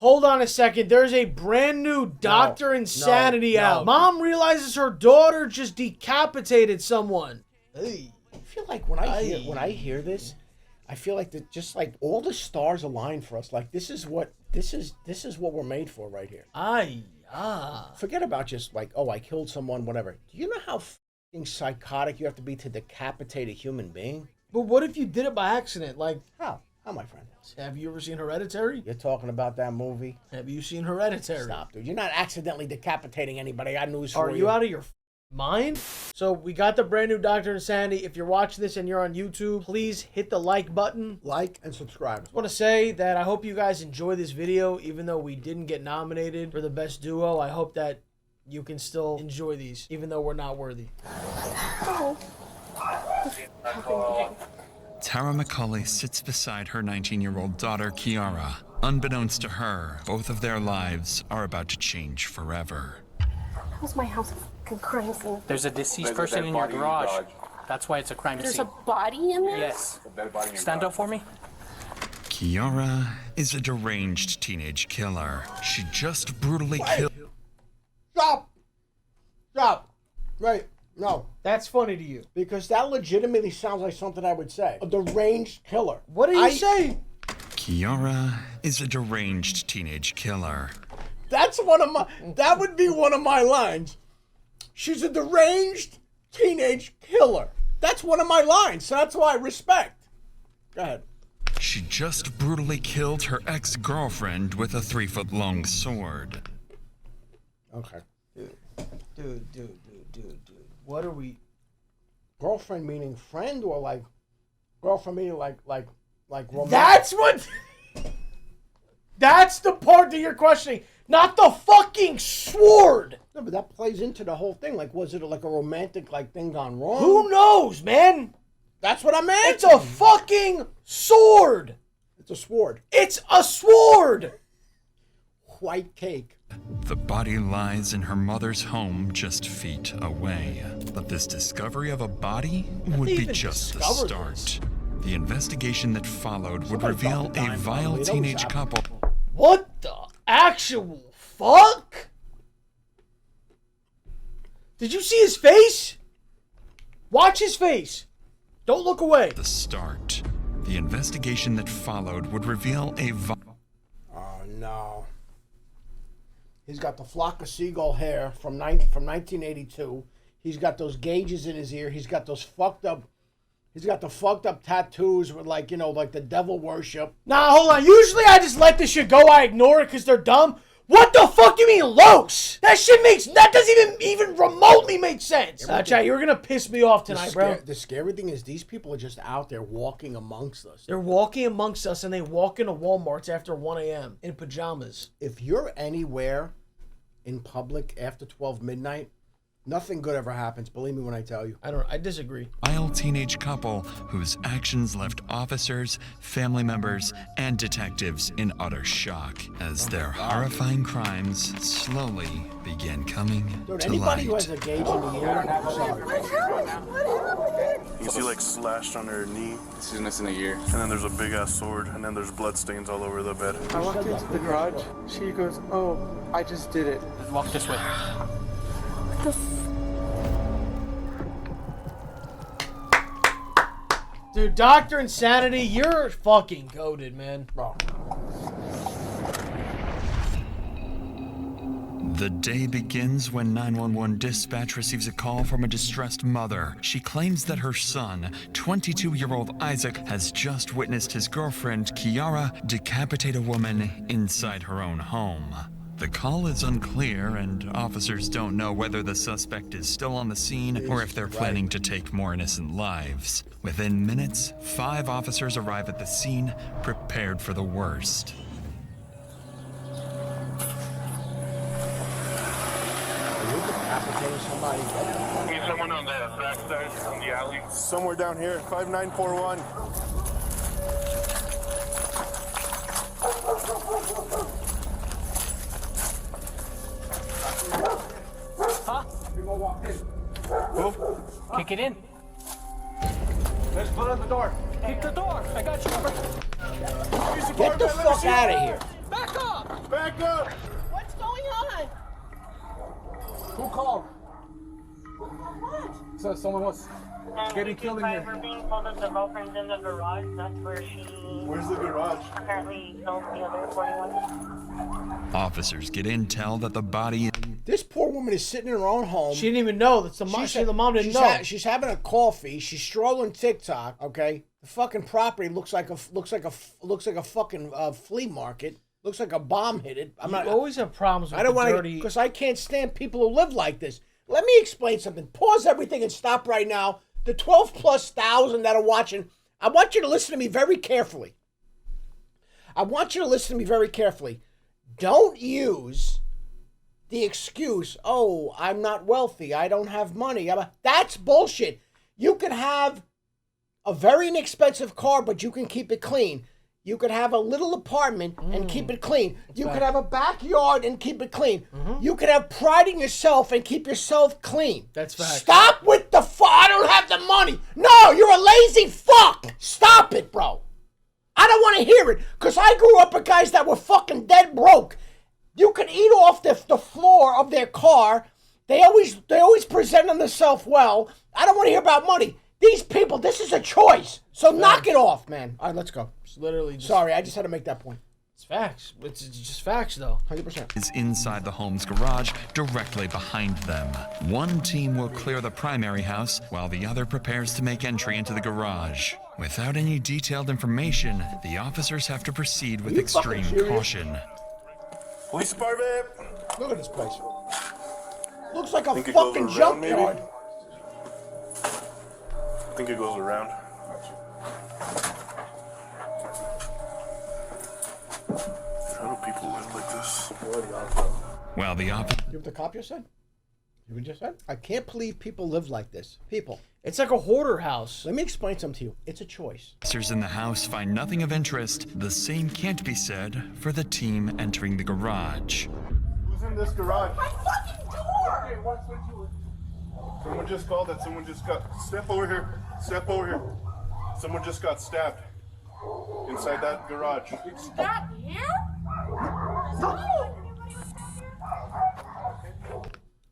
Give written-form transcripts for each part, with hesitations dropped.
Hold on a second. There's a brand new Dr. Insanity out. Mom realizes her daughter just decapitated someone. I feel like when I hear this, I feel like that just like all the stars align for us. Like this is what we're made for right here. Forget about just like, oh, I killed someone, whatever. Do you know how fucking psychotic you have to be to decapitate a human being? But what if you did it by accident? Like how, my friend? Have you ever seen Hereditary? You're talking about that movie? Have you seen Hereditary? Stop, dude. You're not accidentally decapitating anybody. I got news for you. Are you out of your mind? So we got the brand new Dr. Insanity. If you're watching this and you're on YouTube, please hit the like button. Like and subscribe. I want to say that I hope you guys enjoy this video, even though we didn't get nominated for the best duo. I hope that you can still enjoy these, even though we're not worthy. Tara McCauley sits beside her 19-year-old daughter, Kiara. Unbeknownst to her, both of their lives are about to change forever. How's my house a fucking crime scene? There's a deceased person in your garage. That's why it's a crime scene. There's a body in there? Yes. Stand up for me. Kiara is a deranged teenage killer. She just brutally killed... Stop! Right. No. That's funny to you. Because that legitimately sounds like something I would say. A deranged killer. What do you say? Kiara is a deranged teenage killer. That would be one of my lines. She's a deranged teenage killer. That's one of my lines, so that's why I respect. Go ahead. She just brutally killed her ex-girlfriend with a 3-foot-long sword. Okay. Dude. What are we? Girlfriend meaning friend or like girlfriend meaning like romantic? That's what. That's the part that you're questioning, not the fucking sword. No, but that plays into the whole thing. Like, was it like a romantic like thing gone wrong? Who knows, man? That's what I meant. It's a fucking sword. It's a sword. It's a sword. White cake. The body lies in her mother's home just feet away. But this discovery of a body would be just the start. The investigation that followed would reveal a vile teenage couple. What the actual fuck? Did you see his face? Watch his face. Don't look away. The start. The investigation that followed would reveal a Oh no. He's got the flock of seagull hair from 1982. He's got those gauges in his ear. He's got those fucked up tattoos with like, you know, like the devil worship. Nah, hold on. Usually I just let this shit go. I ignore it because they're dumb. What the fuck do you mean Los? That doesn't even remotely make sense. Chat, you're gonna piss me off tonight, bro. The scary thing is these people are just out there walking amongst us. They're walking amongst us and they walk into Walmarts after 1 a.m. in pajamas. If you're anywhere in public after 12 midnight, nothing good ever happens. Believe me when I tell you. I disagree. Vile teenage couple whose actions left officers, family members, and detectives in utter shock as their horrifying crimes slowly began coming to anybody light. who has a gauge in the ear, you can see like slashed on her knee. She's missing a ear. And then there's a big ass sword, and then there's blood stains all over the bed. I walked into the garage. She goes, "Oh, I just did it." Walk this way. Dude, Dr. Insanity, you're fucking goated, man. Bro. The day begins when 911 dispatch receives a call from a distressed mother. She claims that her son, 22-year-old Isaac, has just witnessed his girlfriend, Kiara, decapitate a woman inside her own home. The call is unclear, and officers don't know whether the suspect is still on the scene or if they're planning to take more innocent lives. Within minutes, 5 officers arrive at the scene, prepared for the worst. Need someone on the backside from the alley. Somewhere down here, 5941. Huh? Who? Kick it in. Let's put on the door. Kick the door. I got you. Get the fuck out of here. Back up. Back up! What's going on? Who called? What? So someone was getting killed in here. We're being told that the girlfriend's in the garage. That's where she Where's the garage? apparently killed the other 41. Officers get intel that the body. This poor woman is sitting in her own home. She didn't even know. That's the mom. The mom didn't know. She's having a coffee. She's strolling TikTok. Okay, the fucking property looks like a fucking flea market. Looks like a bomb hit it. You always have problems with I don't want to, dirty... because I can't stand people who live like this. Let me explain something. Pause everything and stop right now. The 12,000+ that are watching, I want you to listen to me very carefully. Don't use the excuse, oh, I'm not wealthy, I don't have money. That's bullshit. You can have a very inexpensive car, but you can keep it clean. You could have a little apartment and keep it clean. You could have a backyard and keep it clean. You could have pride in yourself and keep yourself clean. That's fact. Stop with the I don't have the money. No, you're a lazy fuck. Stop it, bro. I don't want to hear it, because I grew up with guys that were fucking dead broke. You can eat off the floor of their car. They always present themselves well. I don't want to hear about money. These people, this is a choice. So knock it off, man. All right, let's go. It's literally just... Sorry, I just had to make that point. It's facts. It's just facts, though. 100%. Is inside the home's garage, directly behind them. One team will clear the primary house, while the other prepares to make entry into the garage. Without any detailed information, the officers have to proceed with extreme caution. Police department! Look at this place. Looks like a Think it fucking goes around, junkyard. maybe? I think it goes around. How do people live like this? While the You what the cop just said? You what just said? I can't believe people live like this. People. It's like a hoarder house. Let me explain something to you. It's a choice. officers in the house find nothing of interest, the same can't be said for the team entering the garage. Who's in this garage? My fucking door! Someone just called that someone just got... Step over here. Step over here. Someone just got stabbed. Inside that garage. Stop here?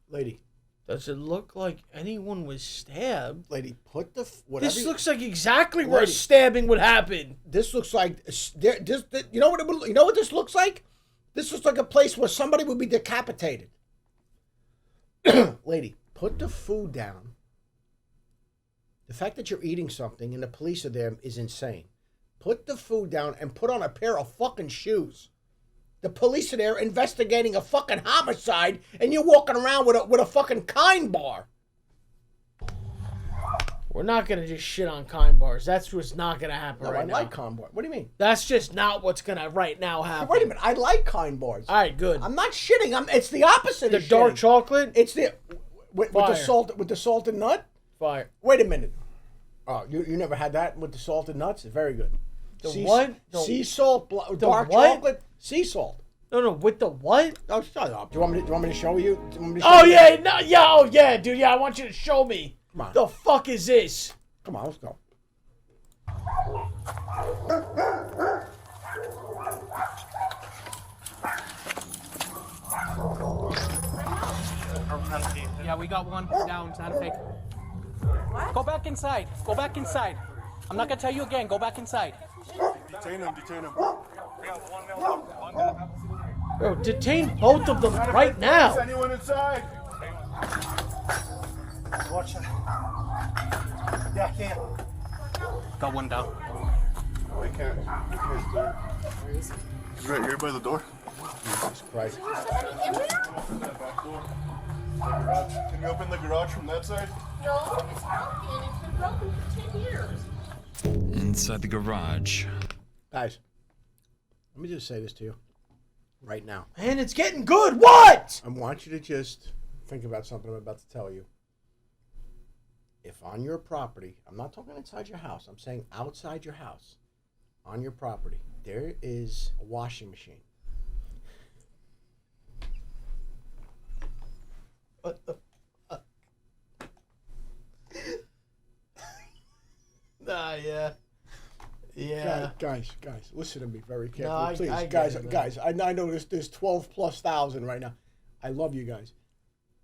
Lady. Does it look like anyone was stabbed? Lady, put the... whatever. This looks like exactly where a Lady. stabbing would happen. This looks like... you know what this looks like? This looks like a place where somebody would be decapitated. Lady, put the food down. The fact that you're eating something and the police are there is insane. Put the food down and put on a pair of fucking shoes. The police are there investigating a fucking homicide, and you're walking around with a fucking kind bar. We're not gonna just shit on kind bars. That's what's not gonna happen No, right I now. like kind bar. What do you mean? That's just not what's gonna right now happen. Wait a minute. I like kind bars. All right, good. I'm not shitting. It's the opposite The of dark shitting. chocolate. It's the with the Fire. salted nut. Fire. Wait a minute. Oh, you never had that with the salted nuts? It's very good. The what? The- Sea salt, dark what? chocolate, sea salt. No, with the what? Oh, shut up. Do you want me to show you? Do you want me to show Oh you? yeah, no, yeah, oh yeah, dude. Yeah, I want you to show me. Come on. The fuck is this? Come on, let's go. Yeah, we got one down. It's not a fake. What? Go back inside. Go back inside. I'm not gonna tell you again. Go back inside. Detain him, detain him. Bro, detain both of them right Is now. anyone inside? Watch that. Yeah, I can't. Got one down. I can't. He's right here by the door. Jesus Christ. Open that back door. The garage. Can you open the garage from that side? No, it's broken. It's been broken for 10 years. Inside the garage, Guys, let me just say this to you right now. Man, it's getting good. What? I want you to just think about something I'm about to tell you. If on your property, I'm not talking inside your house, I'm saying outside your house, on your property, there is a washing machine. What the fuck? Nah, yeah. Yeah. Okay. Guys, listen to me very carefully, No, please. I get it, man. Guys, I know there's 12,000+ right now. I love you guys.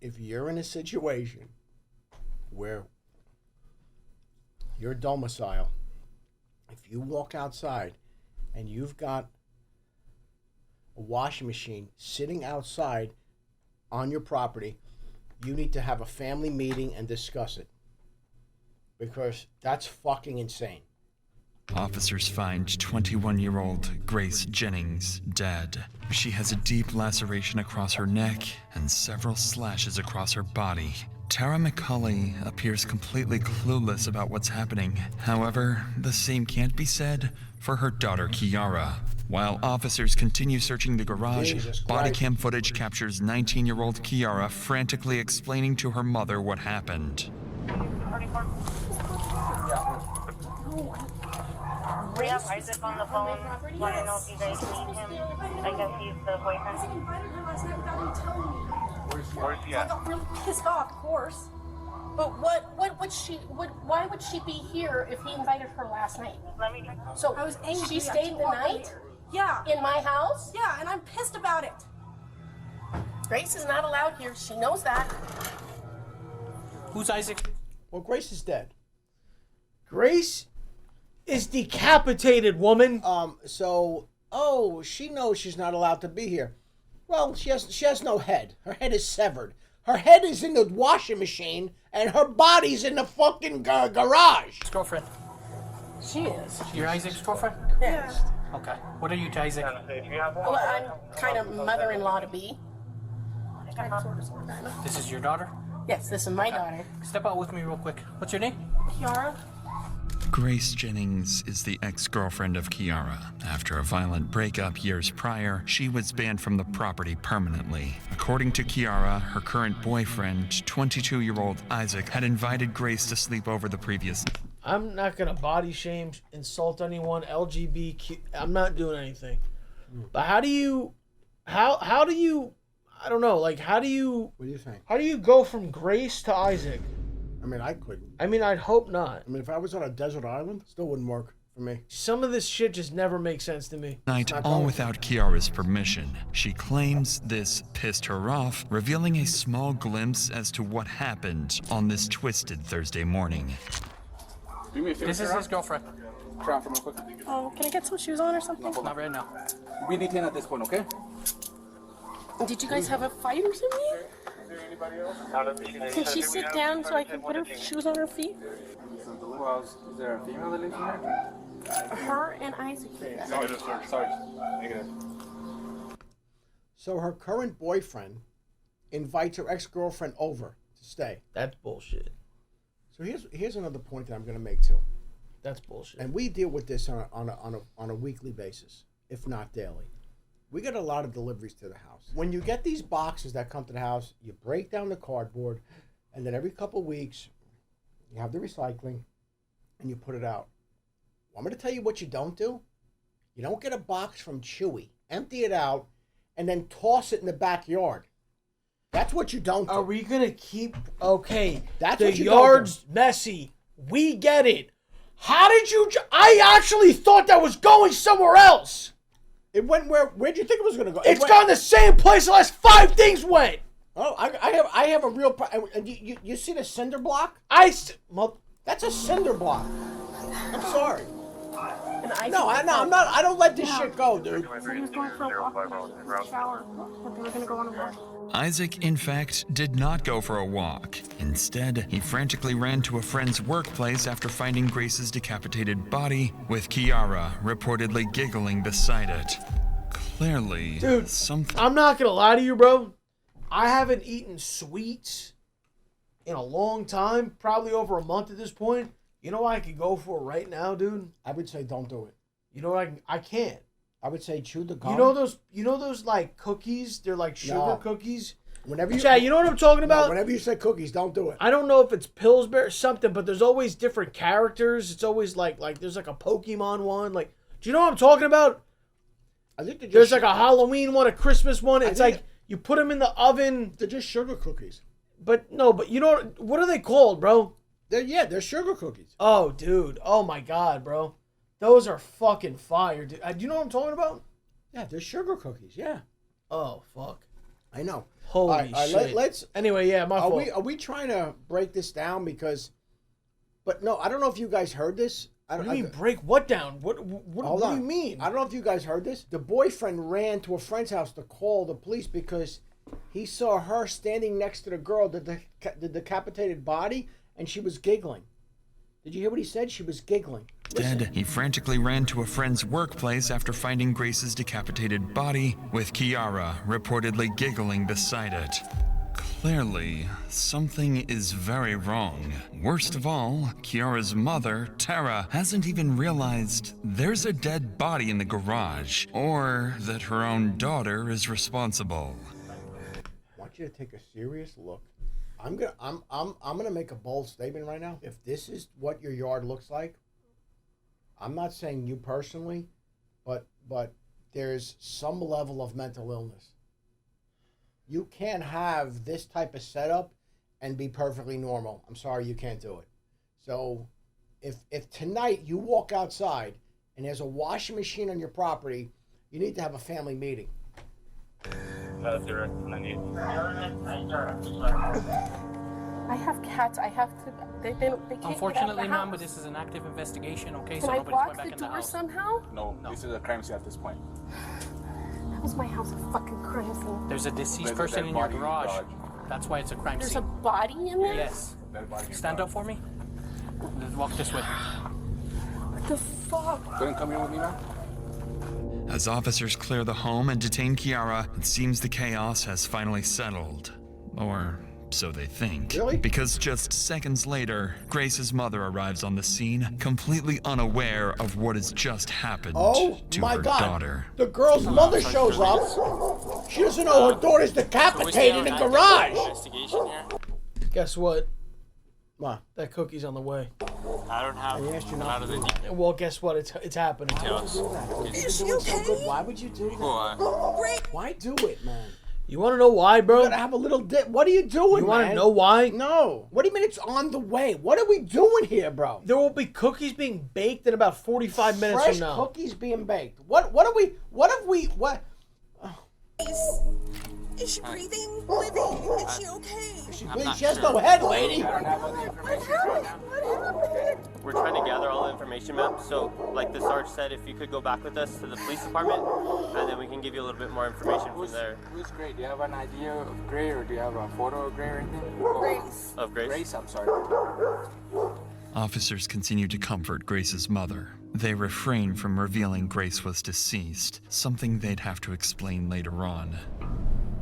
If you're in a situation where your domicile, if you walk outside and you've got a washing machine sitting outside on your property, you need to have a family meeting and discuss it. Because that's fucking insane. Officers find 21-year-old Grace Jennings dead. She has a deep laceration across her neck and several slashes across her body. Tara McCauley appears completely clueless about what's happening. However, the same can't be said for her daughter Kiara. While officers continue searching the garage, body cam footage captures 19-year-old Kiara frantically explaining to her mother what happened. We have Isaac on the phone. Want to know if you guys need him? I guess he's the boyfriend. I invited her last night without even telling me. Where's he I at? got really pissed off, of course. But why would she be here if he invited her last night? Let me check. So I was angry. She stayed the night? Yeah. In my house? Yeah, and I'm pissed about it. Grace is not allowed here. She knows that. Who's Isaac? Well, Grace is dead. Grace is decapitated, woman. She knows she's not allowed to be here. Well, she has no head. Her head is severed. Her head is in the washing machine, and her body's in the fucking garage. His girlfriend. She is. You're Isaac's girlfriend? Yeah. Okay. What are you to Isaac? Well, I'm kind of mother-in-law to be. This is your daughter? Yes, this is my daughter. Step out with me real quick. What's your name? Kiara. Grace Jennings is the ex-girlfriend of Kiara. After a violent breakup years prior, she was banned from the property permanently. According to Kiara, her current boyfriend, 22-year-old Isaac, had invited Grace to sleep over the previous night. I'm not gonna body shame, insult anyone, LGBTQ. I'm not doing anything. But how do you, I don't know, like how do you? What do you think? How do you go from Grace to Isaac? I mean, I couldn't. I mean, I'd hope not. I mean, if I was on a desert island, still wouldn't work for me. Some of this shit just never makes sense to me. All without Kiara's permission. She claims this pissed her off, revealing a small glimpse as to what happened on this twisted Thursday morning. This is his girlfriend. Try for real quick. Can I get some shoes on or something? Not right now. We need 10 at this point, okay? Did you guys have a fight or something? Can she sit down so I can put her shoes on her feet? Who else? Is there a female that lives in there? Her and Isaac. Sorry. Negative. So her current boyfriend invites her ex-girlfriend over to stay. That's bullshit. So here's another point that I'm going to make too. That's bullshit. And we deal with this on a weekly basis, if not daily. We get a lot of deliveries to the house. When you get these boxes that come to the house, you break down the cardboard, and then every couple of weeks, you have the recycling, and you put it out. Want me to tell you what you don't do? You don't get a box from Chewy, empty it out, and then toss it in the backyard. That's what you don't do. Are we gonna keep? Okay, That's the what you yard's don't messy. We get it. How did you? I actually thought that was going somewhere else. It went where'd you think it was going to go? It's gone the same place the last 5 things went. Oh, I have a real you see the cinder block? That's a cinder block. I'm sorry. No, I'm not. I don't let this shit go, dude. So he was going for a walk, shower, but they were gonna go on a walk. Isaac, in fact, did not go for a walk. Instead, he frantically ran to a friend's workplace after finding Grace's decapitated body, with Kiara reportedly giggling beside it. Clearly, dude, something. I'm not gonna lie to you, bro. I haven't eaten sweets in a long time, probably over a month at this point. You know what I could go for right now, dude? I would say don't do it. You know what I can't. I would say chew the gum. You know those like cookies? They're like sugar cookies. Whenever you Chad, you know what I'm talking about? Whenever you say cookies, don't do it. I don't know if it's Pillsbury or something, but there's always different characters. It's always like there's like a Pokemon one. Like, do you know what I'm talking about? I think there's like a Halloween one, a Christmas one. It's like you put them in the oven. They're just sugar cookies. But you know what are they called, bro? They're sugar cookies. Oh, dude. Oh my God, bro. Those are fucking fire, dude. Do you know what I'm talking about? Yeah, they're sugar cookies. Yeah. Oh, fuck. I know. Holy shit. Let's. Anyway, yeah, my fault. Are we trying to break this down? Because, but no, I don't know if you guys heard this. What do you mean break what down? What do you mean? I don't know if you guys heard this. The boyfriend ran to a friend's house to call the police because he saw her standing next to the girl, the decapitated body, and she was giggling. Did you hear what he said? She was giggling. Instead, he frantically ran to a friend's workplace after finding Grace's decapitated body, with Kiara reportedly giggling beside it. Clearly, something is very wrong. Worst of all, Kiara's mother, Tara, hasn't even realized there's a dead body in the garage, or that her own daughter is responsible. I want you to take a serious look. I'm gonna make a bold statement right now. If this is what your yard looks like, I'm not saying you personally, but there's some level of mental illness. You can't have this type of setup and be perfectly normal. I'm sorry, you can't do it. So if tonight you walk outside and there's a washing machine on your property, you need to have a family meeting. I have cats. I have to. They can't Unfortunately, get out ma'am, the but house. this is an active investigation, okay? Can So I nobody's block going back the in the door house. somehow? No, this is a crime scene at this point. That was my house, a fucking crime scene. There's a deceased There's a person dead in your body in the garage. garage. That's why it's a crime There's scene. a body in there? Yes. Dead body in the Stand garage. up for me. Let's walk this way. What the fuck? Go and come here with me now. As officers clear the home and detain Kiara, it seems the chaos has finally settled. Or so they think. Really? Because just seconds later, Grace's mother arrives on the scene, completely unaware of what has just happened Oh to my her God! daughter. The girl's mother shows up. She doesn't know her daughter's decapitated in the garage. Investigation here. Guess what? What? That cookie's on the way. I don't have I asked you a not lot to of the do that. Well, guess what? It's happening. details. Is she okay? Why would you do that? Why? Why do it, man? You want to know why, bro? You gotta have a little dip. What are you doing, You want to man? know why? No. What do you mean it's on the way? What are we doing here, bro? There will be cookies being baked in about 45 minutes Fresh from now. cookies being baked. What have we? Is she breathing? Living? Is she okay? She not has sure. no head, lady. What happened? We're trying to gather all the information, ma'am. So, like the Sarge said, if you could go back with us to the police department, and then we can give you a little bit more information from there. Who's Gray? Do you have an idea of Gray, or do you have a photo of Gray or anything? Grace. Of Grace? Grace, I'm sorry. Officers continue to comfort Grace's mother. They refrain from revealing Grace was deceased, something they'd have to explain later on.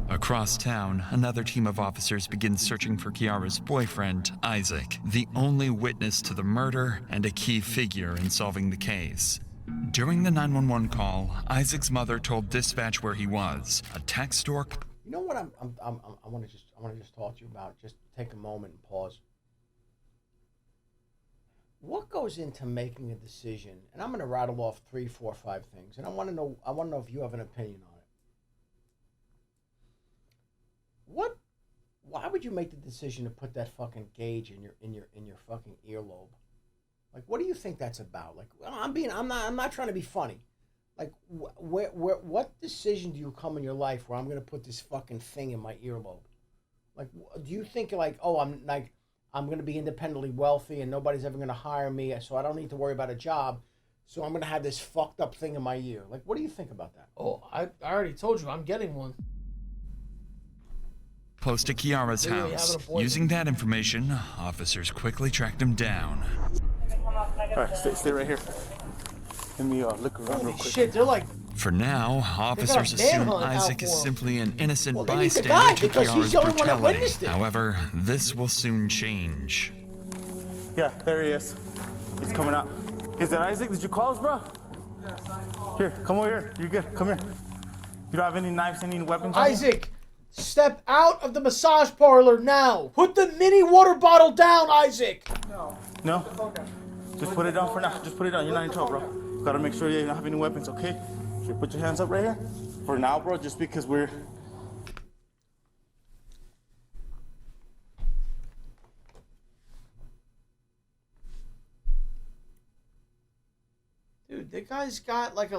Across town, another team of officers begins searching for Kiara's boyfriend, Isaac, the only witness to the murder and a key figure in solving the case. During the 911 call, Isaac's mother told dispatch where he was, a tax store. You know what I want to just talk to you about. Just take a moment and pause. What goes into making a decision? And I'm going to rattle off 3, 4, 5 things, and I want to know if you have an opinion on it. Why would you make the decision to put that fucking gauge in your fucking earlobe? Like, what do you think that's about? Like, well, I'm not trying to be funny. Like, what decision do you come in your life where I'm gonna put this fucking thing in my earlobe? Like, do you think like, oh, I'm gonna be independently wealthy and nobody's ever gonna hire me, so I don't need to worry about a job, so I'm gonna have this fucked up thing in my ear? Like, what do you think about that? Oh, I already told you, I'm getting one. Close to Kiara's Maybe they have house. an appointment. Using that information, officers quickly tracked him down. Alright, stay right here. Let me look around real Holy quick. shit, they're like, For now, officers assume manhunt out Isaac for is him. simply an innocent Well, then he's the guy, bystander to because he's Kiara's the only one that brutality. witnessed it. However, this will soon change. Yeah, there he is. He's coming out. Is that Isaac? Did you call us, bro? Here, come over here. You're good. Come here. You don't have any knives, any weapons on you? Isaac, step out of the massage parlor now. Put the mini water bottle down, Isaac. No? Just put it down for now. Just put it down. You're not in trouble, bro. Gotta make sure you don't have any weapons, okay? Here, put your hands up right here. For now, bro, just because we're... Dude, guy's got like a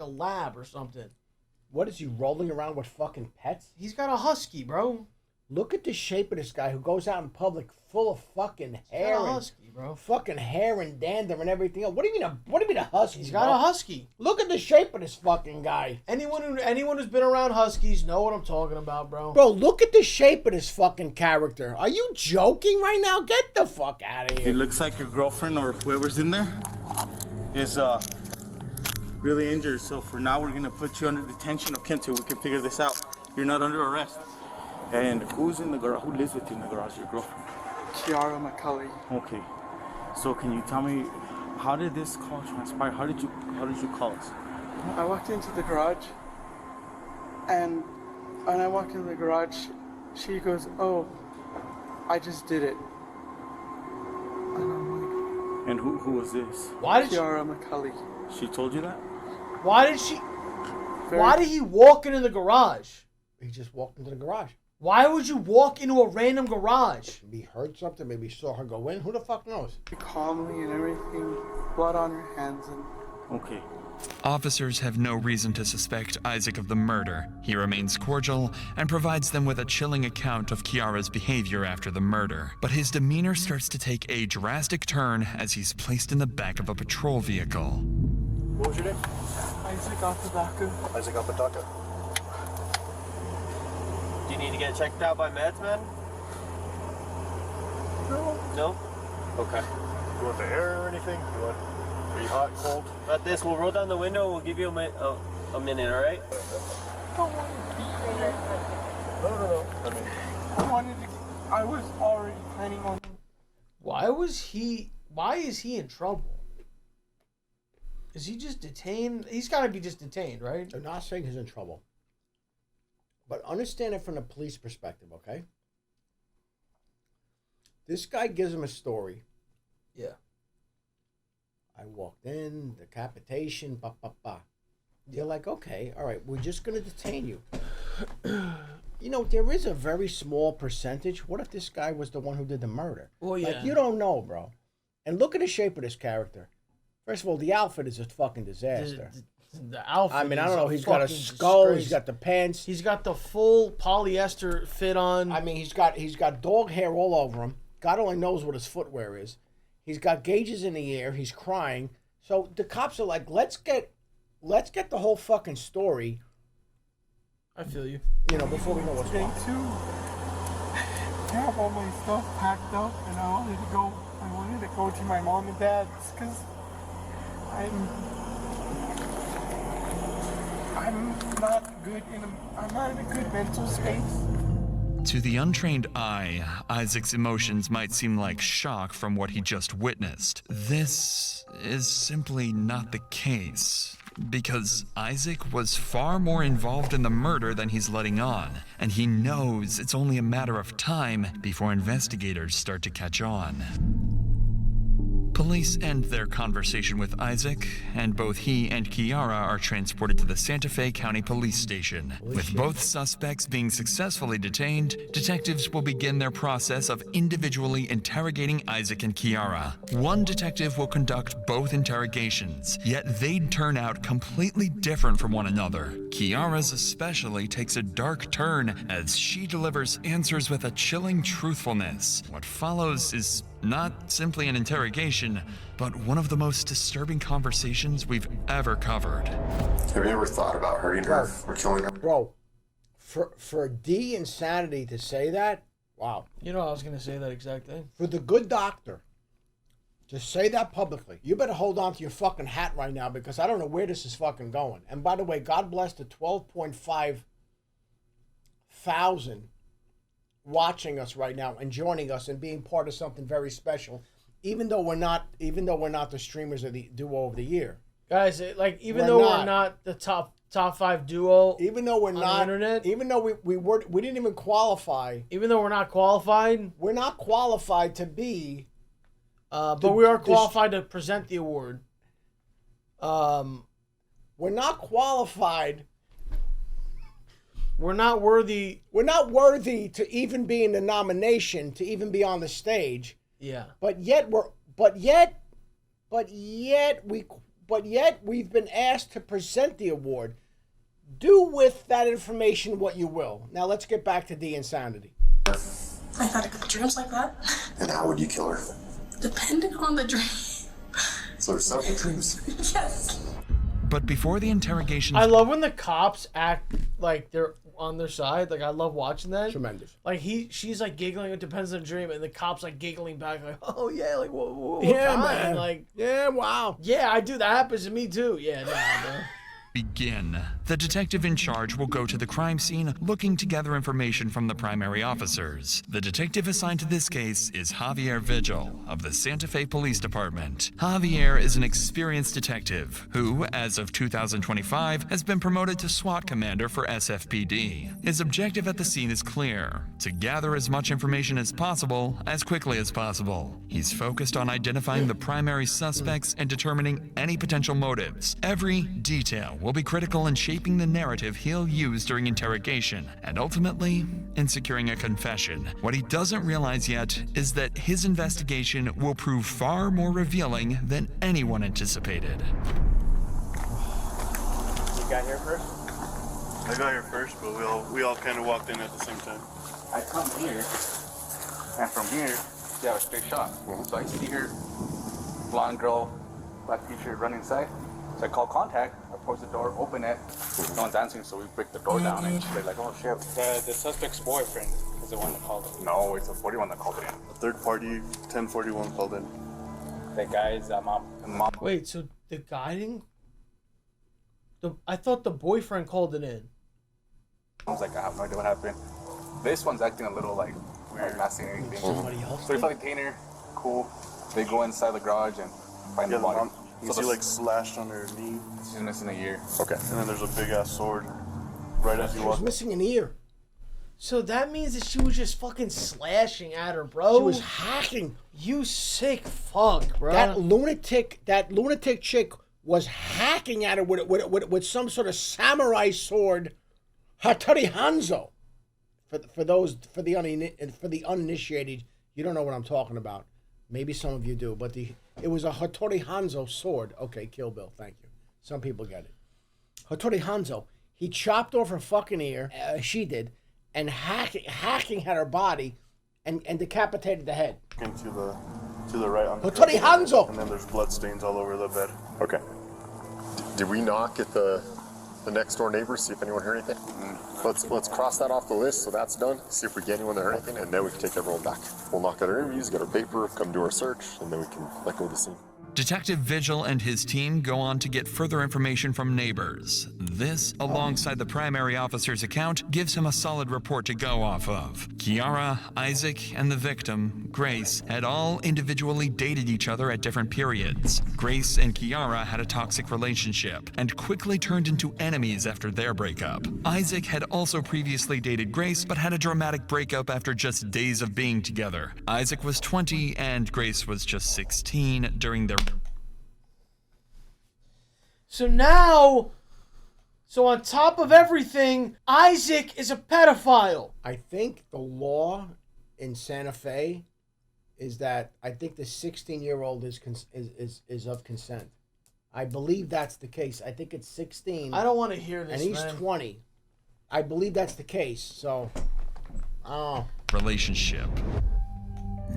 lab or something. What is he rolling around with fucking pets? He's got a husky, bro. Look at the shape of this guy who goes out in public full of fucking hair. He's got a husky, bro. Fucking hair and dander and everything else. What do you mean a husky? He's got a husky. Look at the shape of this fucking guy. Anyone who's been around huskies know what I'm talking about, bro. Bro, look at the shape of this fucking character. Are you joking right now? Get the fuck out of here. It looks like your girlfriend or whoever's in there is really injured. So for now, we're gonna put you under detention, okay, until we can figure this out. You're not under arrest. And who's in the garage? Who lives with you in the garage? Your girlfriend? Kiara McCulley. Okay. So can you tell me, how did this call transpire? How did you call us? I walked into the garage, and when I walked into the garage, she goes, "Oh, I just did it." And I'm like, And who was this? Why did Kiara McCulley. She told you that? Why did he walk into the garage? He just walked into the garage. Why would you walk into a random garage? Maybe he heard something. Maybe he saw her go in. Who the fuck knows? Calmly and everything, blood on her hands and. Okay. Officers have no reason to suspect Isaac of the murder. He remains cordial and provides them with a chilling account of Kiara's behavior after the murder. But his demeanor starts to take a drastic turn as he's placed in the back of a patrol vehicle. What was your name? Isaac Apodaca. Isaac Apodaca. Do you need to get checked out by meds, man? No? Okay. You want the air or anything? Are you hot, cold? Got this. We'll roll down the window. We'll give you a minute, all right? No. I was already planning on. Why is he in trouble? Is he just detained? He's got to be just detained, right? They're not saying he's in trouble. But understand it from the police perspective, okay? This guy gives him a story. Yeah. I walked in, decapitation, They're like, okay, all right, we're just going to detain you. You know, there is a very small percentage. What if this guy was the one who did the murder? Well, yeah. Like, you don't know, bro. And look at the shape of this character. First of all, the outfit is a fucking disaster. The outfit. I mean, I don't know. He's got a skull. Disgrace. He's got the pants. He's got the full polyester fit on. I mean, he's got dog hair all over him. God only knows what his footwear is. He's got gauges in the ear. He's crying. So the cops are like, let's get the whole fucking story. I feel you. You know, before we know what's going on. Day 2, I have all my stuff packed up, and I wanted to go to my mom and dad's because I'm not in a good mental space. To the untrained eye, Isaac's emotions might seem like shock from what he just witnessed. This is simply not the case, because Isaac was far more involved in the murder than he's letting on, and he knows it's only a matter of time before investigators start to catch on. Police end their conversation with Isaac, and both he and Kiara are transported to the Santa Fe County Police Station. With both suspects being successfully detained, detectives will begin their process of individually interrogating Isaac and Kiara. One detective will conduct both interrogations, yet they'd turn out completely different from one another. Kiara's especially takes a dark turn as she delivers answers with a chilling truthfulness. What follows is not simply an interrogation, but one of the most disturbing conversations we've ever covered. Have you ever thought about hurting her or killing her? Bro, for D insanity to say that, wow. You know, I was going to say that exact thing. For the good doctor to say that publicly, you better hold on to your fucking hat right now, because I don't know where this is fucking going. And by the way, God bless the 12.5 thousand watching us right now and joining us and being part of something very special, even though we're not the streamers of the duo of the year, guys. Even though we're not the top 5 duo, even though we're not the internet, even though we didn't even qualify, even though we're not qualified to be, but we are qualified to present the award. We're not qualified. We're not worthy. We're not worthy to even be in the nomination, to even be on the stage. Yeah. But yet but yet we've been asked to present the award. Do with that information what you will. Now let's get back to the insanity. I had a couple dreams like that. And how would you kill her? Depending on the dream. So there's several dreams. Yes. But before the interrogation... I love when the cops act like they're on their side. Like, I love watching that. Tremendous. Like, she's like giggling, it depends on the dream, and the cops like giggling back, like, oh yeah, like, what Yeah, kind? man. Like, yeah, wow. Yeah, I do. That happens to me too. Yeah, no. Begin. The detective in charge will go to the crime scene looking to gather information from the primary officers. The detective assigned to this case is Javier Vigil of the Santa Fe Police Department. Javier is an experienced detective who, as of 2025, has been promoted to SWAT commander for SFPD. His objective at the scene is clear: to gather as much information as possible, as quickly as possible. He's focused on identifying the primary suspects and determining any potential motives. Every detail will be critical in shaping the narrative he'll use during interrogation, and ultimately, in securing a confession. What he doesn't realize yet is that his investigation will prove far more revealing than anyone anticipated. You got here first? I got here first, but we all kind of walked in at the same time. I come here, and from here, you have a straight shot. So I see her, blonde girl, black t-shirt, run inside. So I call contact, I force the door, open it, no one's answering, so we break the door down, and she's like, oh shit. The suspect's boyfriend is the one that called it. No, it's a 41 that called it in. A third party, 1041 called in. That guy's mom. Wait, so the guy didn't... I thought the boyfriend called it in. I was like, I have no idea what happened. This one's acting a little like weird, not saying anything. Somebody else So we find the container, cool. They go inside the garage and find the body. You see like slashed on her knee. She's missing a ear. Okay. And then there's a big ass sword right as you She was walk. missing an ear. So that means that she was just fucking slashing at her, bro. She was hacking. You sick fuck, bro. That lunatic chick was hacking at her with some sort of samurai sword, Hattori Hanzo. For the uninitiated, you don't know what I'm talking about. Maybe some of you do, but it was a Hattori Hanzo sword. Okay, Kill Bill, thank you. Some people get it. Hattori Hanzo. He chopped off her fucking ear. She did, and hacking at her body, and decapitated the head. To the right on the Hattori Hanzo. And then there's blood stains all over the bed. Okay. Did we knock at the next door neighbors, see if anyone heard anything? Let's cross that off the list, so that's done. See if we get anyone that heard anything, and then we can take everyone back. We'll knock out our interviews, get our paper, come do our search, and then we can let go of the scene. Detective Vigil and his team go on to get further information from neighbors. This, alongside the primary officer's account, gives him a solid report to go off of. Kiara, Isaac, and the victim, Grace, had all individually dated each other at different periods. Grace and Kiara had a toxic relationship and quickly turned into enemies after their breakup. Isaac had also previously dated Grace, but had a dramatic breakup after just days of being together. Isaac was 20 and Grace was just 16 during their... So now, on top of everything, Isaac is a pedophile. I think the law in Santa Fe is that I think the 16-year-old is of consent. I believe that's the case. I think it's 16. I don't want to hear this, and he's man. 20. I believe that's the case. So, relationship.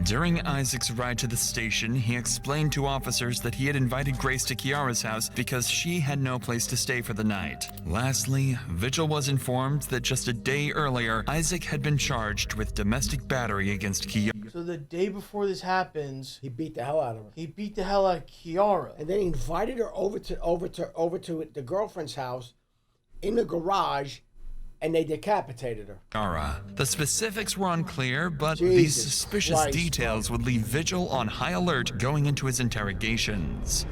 During Isaac's ride to the station, he explained to officers that he had invited Grace to Kiara's house because she had no place to stay for the night. Lastly, Vigil was informed that just a day earlier, Isaac had been charged with domestic battery against Kiara. So the day before this happens, he beat the hell out of her. He beat the hell out of Kiara, and then he invited her over to the girlfriend's house in the garage. And they decapitated her. The specifics were unclear, but Jesus these suspicious Christ, details would leave Vigil on high alert going into his interrogations.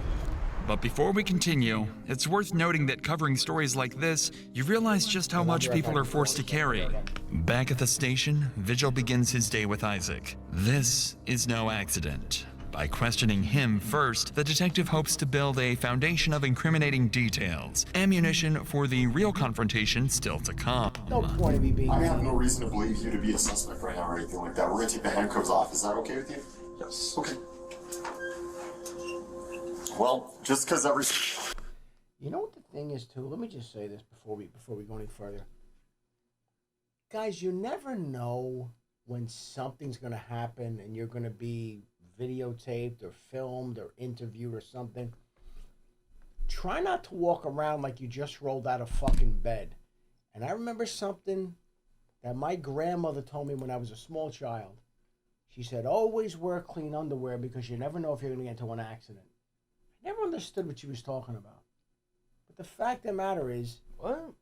But before we continue, it's worth noting that covering stories like this, you realize just how much people are forced to carry. Back at the station, Vigil begins his day with Isaac. This is no accident. By questioning him first, the detective hopes to build a foundation of incriminating details, ammunition for the real confrontation still to come. No point of me being. I have no reason to believe you to be a suspect right now or anything like that. We're gonna take the handcuffs off. Is that okay with you? Yes. Okay. Well, just because every... You know what the thing is, too? Let me just say this before we go any further. Guys, you never know when something's going to happen and you're going to be videotaped or filmed or interviewed or something. Try not to walk around like you just rolled out of fucking bed. And I remember something that my grandmother told me when I was a small child. She said, always wear clean underwear because you never know if you're going to get into an accident. I never understood what she was talking about. But the fact of the matter is, what?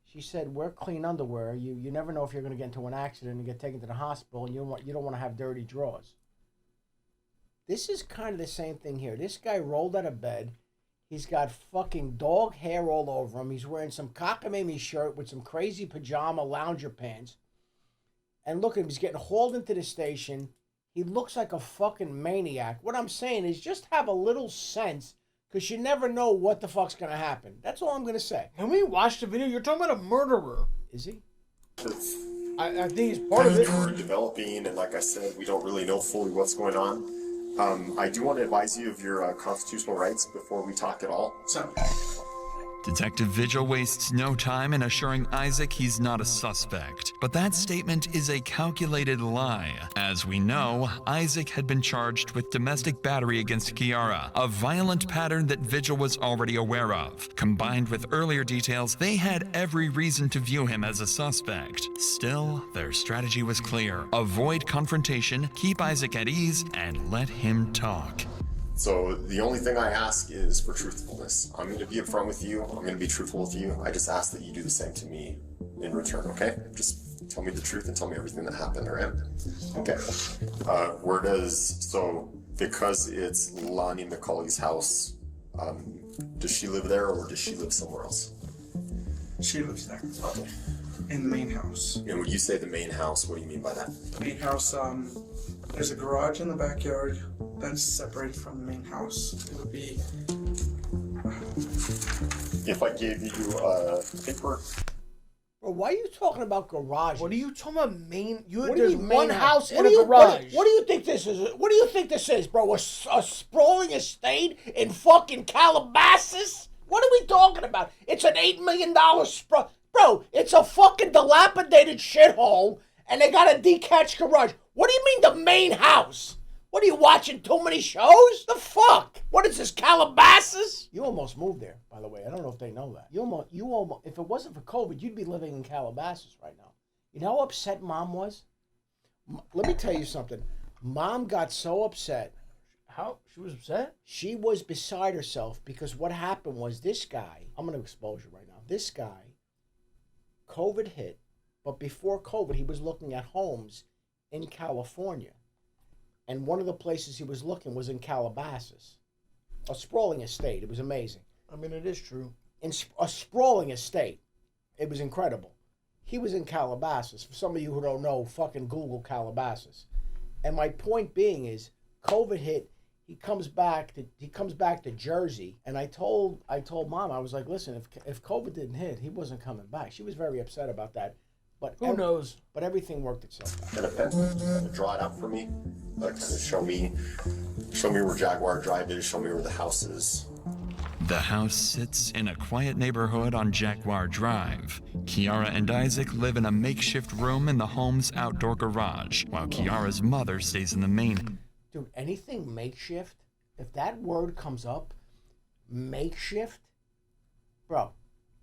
She said, wear clean underwear. You never know if you're going to get into an accident and get taken to the hospital, and you don't want to have dirty drawers. This is kind of the same thing here. This guy rolled out of bed. He's got fucking dog hair all over him. He's wearing some cockamamie shirt with some crazy pajama lounger pants. And look at him. He's getting hauled into the station. He looks like a fucking maniac. What I'm saying is just have a little sense, because you never know what the fuck's going to happen. That's all I'm going to say. When we watched the video, you're talking about a murderer. Is he? I think he's part of it. We're developing, and like I said, we don't really know fully what's going on. I do want to advise you of your constitutional rights before we talk at all. Detective Vigil wastes no time in assuring Isaac he's not a suspect. But that statement is a calculated lie. As we know, Isaac had been charged with domestic battery against Kiara, a violent pattern that Vigil was already aware of. Combined with earlier details, they had every reason to view him as a suspect. Still, their strategy was clear. Avoid confrontation, keep Isaac at ease, and let him talk. So the only thing I ask is for truthfulness. I'm going to be upfront with you. I'm going to be truthful with you. I just ask that you do the same to me in return, okay? Just tell me the truth and tell me everything that happened, all right? Okay. Because it's Lonnie McCauley's house, does she live there or does she live somewhere else? She lives there. Okay. In the main house. And when you say the main house, what do you mean by that? The main house, there's a garage in the backyard that's separated from the main house. It would be... If I gave you a paper... Bro, why are you talking about garages? What are you talking about main... There's one house in a garage. What do you think this is? What do you think this is, bro? A sprawling estate in fucking Calabasas? What are we talking about? It's an $8 million Bro, it's a fucking dilapidated shithole, and they got a detached garage. What do you mean the main house? What are you watching, too many shows? The fuck? What is this, Calabasas? You almost moved there, by the way. I don't know if they know that. You almost, if it wasn't for COVID, you'd be living in Calabasas right now. You know how upset Mom was? Let me tell you something. Mom got so upset. How? She was upset? She was beside herself because what happened was this guy, I'm going to expose you right now. This guy, COVID hit, but before COVID, he was looking at homes in California. And one of the places he was looking was in Calabasas. A sprawling estate. It was amazing. I mean, it is true. In a sprawling estate. It was incredible. He was in Calabasas. For some of you who don't know, fucking Google Calabasas. And my point being is, COVID hit. He comes back to Jersey, and I told Mom, I was like, listen, if COVID didn't hit, he wasn't coming back. She was very upset about that. But who knows? But everything worked itself out. And a pen, draw it out for me, kind of show me where Jaguar Drive is, show me where the house is. The house sits in a quiet neighborhood on Jaguar Drive. Kiara and Isaac live in a makeshift room in the home's outdoor garage, while Kiara's mother stays in the main. Dude, anything makeshift, if that word comes up, makeshift, bro,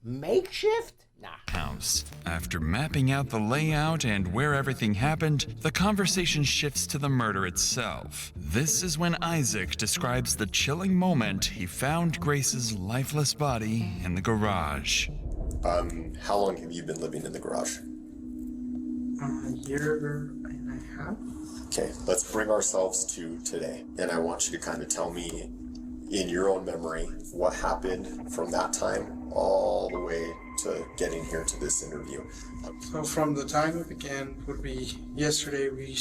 makeshift? Nah. House. After mapping out the layout and where everything happened, the conversation shifts to the murder itself. This is when Isaac describes the chilling moment he found Grace's lifeless body in the garage. How long have you been living in the garage? A year and a half. Okay, let's bring ourselves to today. And I want you to kind of tell me, in your own memory, what happened from that time all the way to getting here to this interview. So from the time it began would be yesterday. We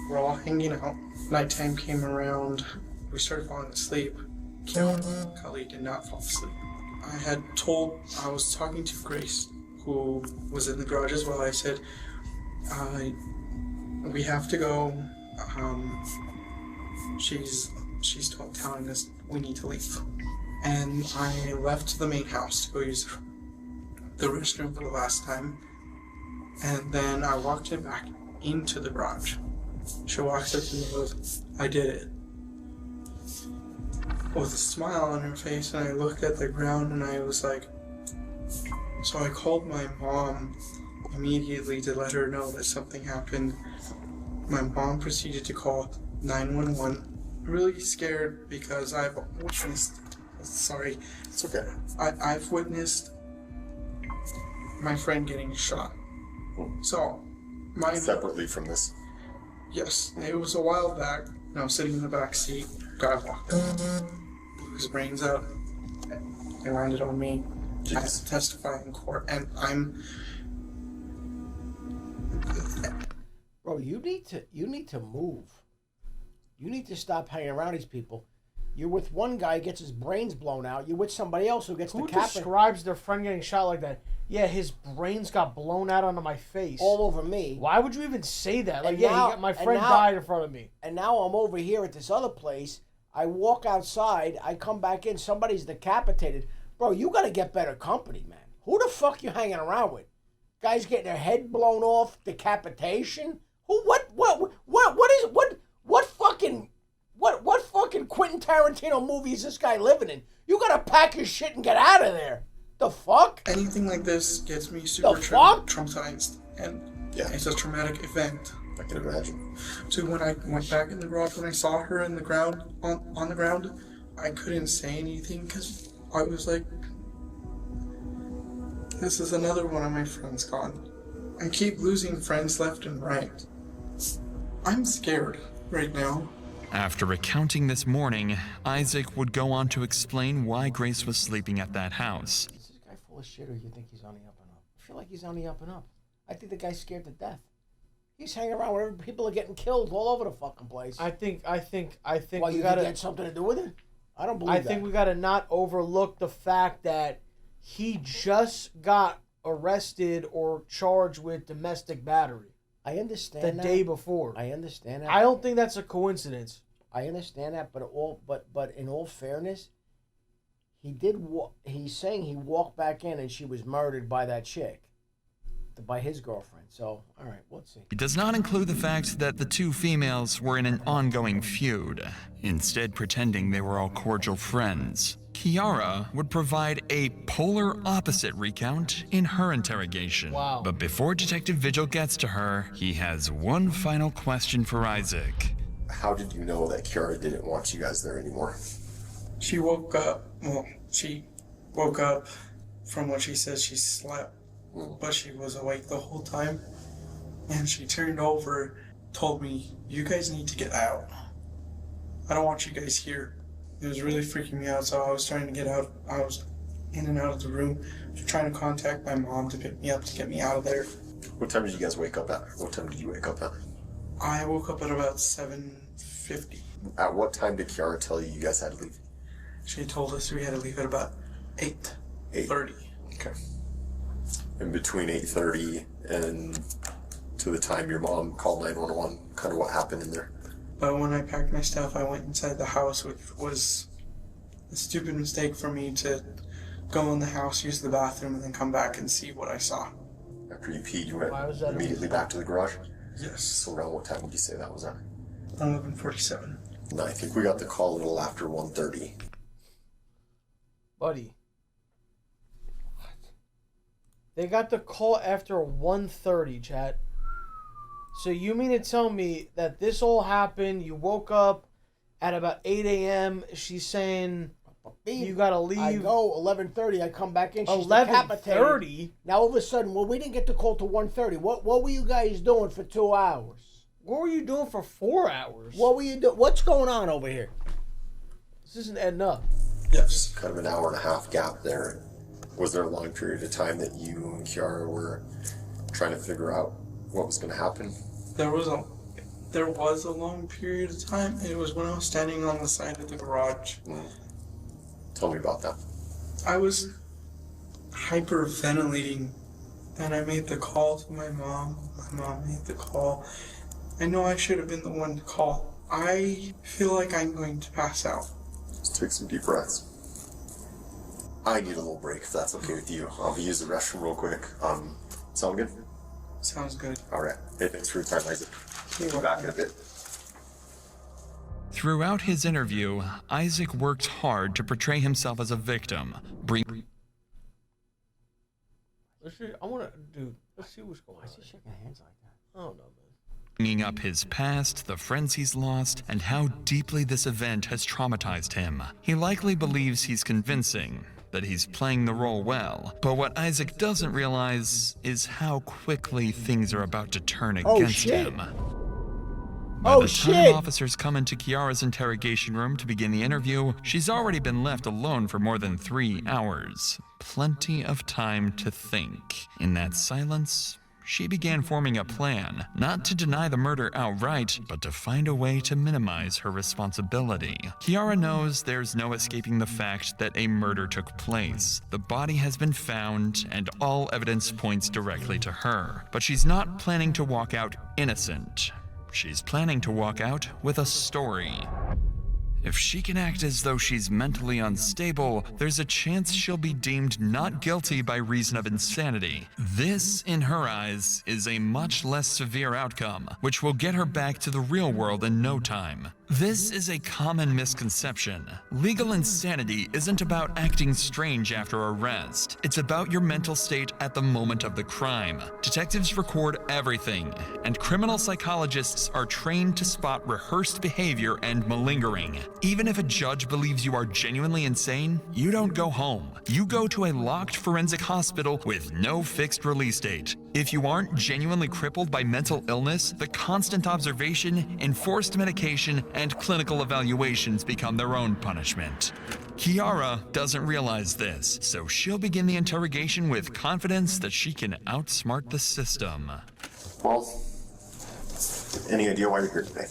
were all hanging out. Nighttime came around. We started falling asleep. Kelly did not fall asleep. I was talking to Grace, who was in the garage as well. I said, we have to go. She's she's telling us we need to leave. And I left the main house to go use the restroom for the last time. And then I walked it back into the garage. She walks up to me and goes, I did it. With a smile on her face, and I looked at the ground and I was like, so I called my mom immediately to let her know that something happened. My mom proceeded to call 911. Really scared because I've witnessed, sorry, it's okay. I've witnessed my friend getting shot. So, separately from this? Yes, it was a while back. I was sitting in the back seat. Guy walked up, blew his brains out. It landed on me. I had to testify in court, and I'm. Bro, you need to move. You need to stop hanging around these people. You're with one guy who gets his brains blown out. You're with somebody else who gets Who decapitated. describes their friend getting shot like that? Yeah, his brains got blown out onto my face. All over me. Why would you even say that? Like, And yeah, now- my friend died in front of me. And now I'm over here at this other place. I walk outside. I come back in. Somebody's decapitated. Bro, you got to get better company, man. Who the fuck you hanging around with? Guys getting their head blown off, decapitation? Who? What fucking Quentin Tarantino movie is this guy living in? You got to pack your shit and get out of there. The fuck? Anything like this gets me super traumatized, and it's a traumatic event. I can imagine. So when I went back in the garage, when I saw her in the ground, on the ground, I couldn't say anything because I was like, this is another one of my friends gone. I keep losing friends left and right. I'm scared right now. After recounting this morning, Isaac would go on to explain why Grace was sleeping at that house. Is this guy full of shit, or you think he's on the up and up? I feel like he's on the up and up. I think the guy's scared to death. He's hanging around where people are getting killed all over the fucking place. I think. Well, we you gotta think it had something to do with it? I don't believe that. I think we gotta not overlook the fact that he just got arrested or charged with domestic battery. I understand the that. day before. I understand that. I don't think that's a coincidence. I understand that, but in all fairness, he's saying he walked back in and she was murdered by that chick, by his girlfriend. So, all right, let's see. It does not include the fact that the two females were in an ongoing feud, instead pretending they were all cordial friends. Kiara would provide a polar opposite recount in her interrogation. Wow. But before Detective Vigil gets to her, he has one final question for Isaac. How did you know that Kiara didn't want you guys there anymore? She woke up, from what she says she slept, but she was awake the whole time. And she turned over, told me, you guys need to get out. I don't want you guys here. It was really freaking me out, so I was trying to get out. I was in and out of the room, trying to contact my mom to pick me up, to get me out of there. What time did you guys wake up at? What time did you wake up at? I woke up at about 7:50. At what time did Kiara tell you guys had to leave? She told us we had to leave at about 8:30. Okay. In between 8:30 and to the time your mom called 911, kind of what happened in there? But when I packed my stuff, I went inside the house, which was a stupid mistake for me to go in the house, use the bathroom, and then come back and see what I saw. After you peed, you went immediately back to the garage? Yes. So around what time would you say that was at? 11:47. No, I think we got the call a little after 1:30. Buddy. They got the call after 1:30, chat. So you mean to tell me that this all happened, you woke up at about 8 a.m., she's saying you gotta leave. I go 11:30, I come back in, she's 11:30? Now all of a sudden, well, we didn't get the call till 1:30. What were you guys doing for 2 hours? What were you doing for 4 hours? What were you doing? What's going on over here? This isn't adding up. Yes. Kind of an hour and a half gap there. Was there a long period of time that you and Kiara were trying to figure out what was going to happen? There was a long period of time. It was when I was standing on the side of the garage. Tell me about that. I was hyperventilating, and I made the call to my mom. My mom made the call. I know I should have been the one to call. I feel like I'm going to pass out. Just take some deep breaths. I need a little break, if that's okay with you. I'll be using the restroom real quick. Sound good? Sounds good. All right. Hey, thanks for your time, Isaac. See you back in a bit. Throughout his interview, Isaac worked hard to portray himself as a victim. Let's see, let's see what's going on. Why is he shaking hands like that? I don't know, man. Bringing up his past, the friends he's lost, and how deeply this event has traumatized him. He likely believes he's convincing, that he's playing the role well. But what Isaac doesn't realize is how quickly things are about to turn against him. By the time officers come into Kiara's interrogation room to begin the interview, she's already been left alone for more than 3 hours. Plenty of time to think. In that silence, she began forming a plan, not to deny the murder outright, but to find a way to minimize her responsibility. Kiara knows there's no escaping the fact that a murder took place. The body has been found, and all evidence points directly to her. But she's not planning to walk out innocent. She's planning to walk out with a story. If she can act as though she's mentally unstable, there's a chance she'll be deemed not guilty by reason of insanity. This, in her eyes, is a much less severe outcome, which will get her back to the real world in no time. This is a common misconception. Legal insanity isn't about acting strange after arrest. It's about your mental state at the moment of the crime. Detectives record everything, and criminal psychologists are trained to spot rehearsed behavior and malingering. Even if a judge believes you are genuinely insane, you don't go home. You go to a locked forensic hospital with no fixed release date. If you aren't genuinely crippled by mental illness, the constant observation, enforced medication, and clinical evaluations become their own punishment. Kiara doesn't realize this, so she'll begin the interrogation with confidence that she can outsmart the system. Well, any idea why you're here today?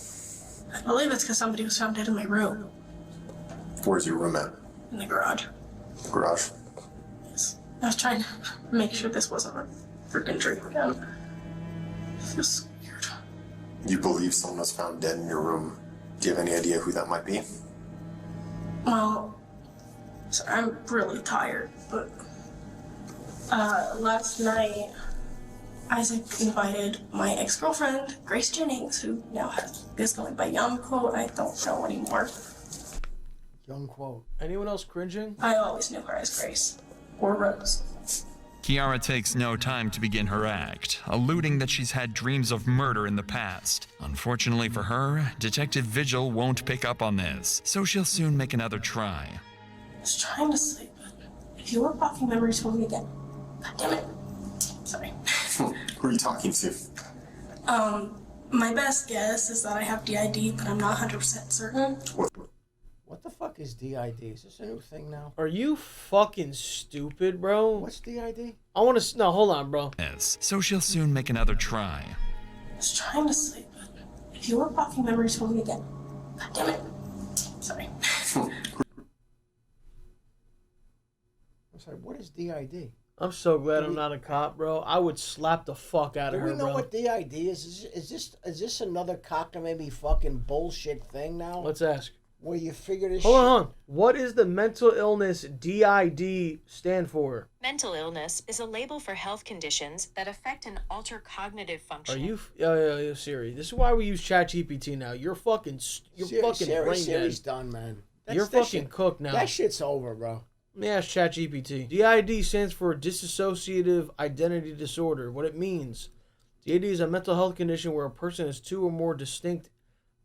I believe it's because somebody was found dead in my room. Where's your room at? In the garage. Garage? Yes. I was trying to make sure this wasn't a freaking dream again. It feels so weird. You believe someone was found dead in your room. Do you have any idea who that might be? Well, so I'm really tired, but last night Isaac invited my ex-girlfriend, Grace Jennings, who now is going by Young Quote. I don't know anymore. Young Quote. Anyone else cringing? I always knew her as Grace. Or Rose. Kiara takes no time to begin her act, alluding that she's had dreams of murder in the past. Unfortunately for her, Detective Vigil won't pick up on this, so she'll soon make another try. I was trying to sleep, but if you were blocking memories for me again, God damn it. Sorry. Who are you talking to? My best guess is that I have DID, but I'm not 100% certain. What the fuck is DID? Is this a new thing now? Are you fucking stupid, bro? What's DID? I want to... No, hold on, bro. Yes, so she'll soon make another try. I was trying to sleep, but if you were blocking memories for me again, God damn it. Sorry. I'm sorry, what is DID? I'm so glad I'm not a cop, bro. I would slap the fuck out of her, bro. Do we know what DID is? Is this another cockamamie fucking bullshit thing now? Let's ask. Where you figure this Hold on. What is the mental illness DID stand for? Mental illness is a label for health conditions that affect and alter cognitive function. Are you... Yeah, Siri. This is why we use ChatGPT now. You're fucking brain Siri's dead. done, man. You're fucking cooked now. That shit's over, bro. Let me ask ChatGPT. DID stands for dissociative identity disorder. What it means. DID is a mental health condition where a person has 2 or more distinct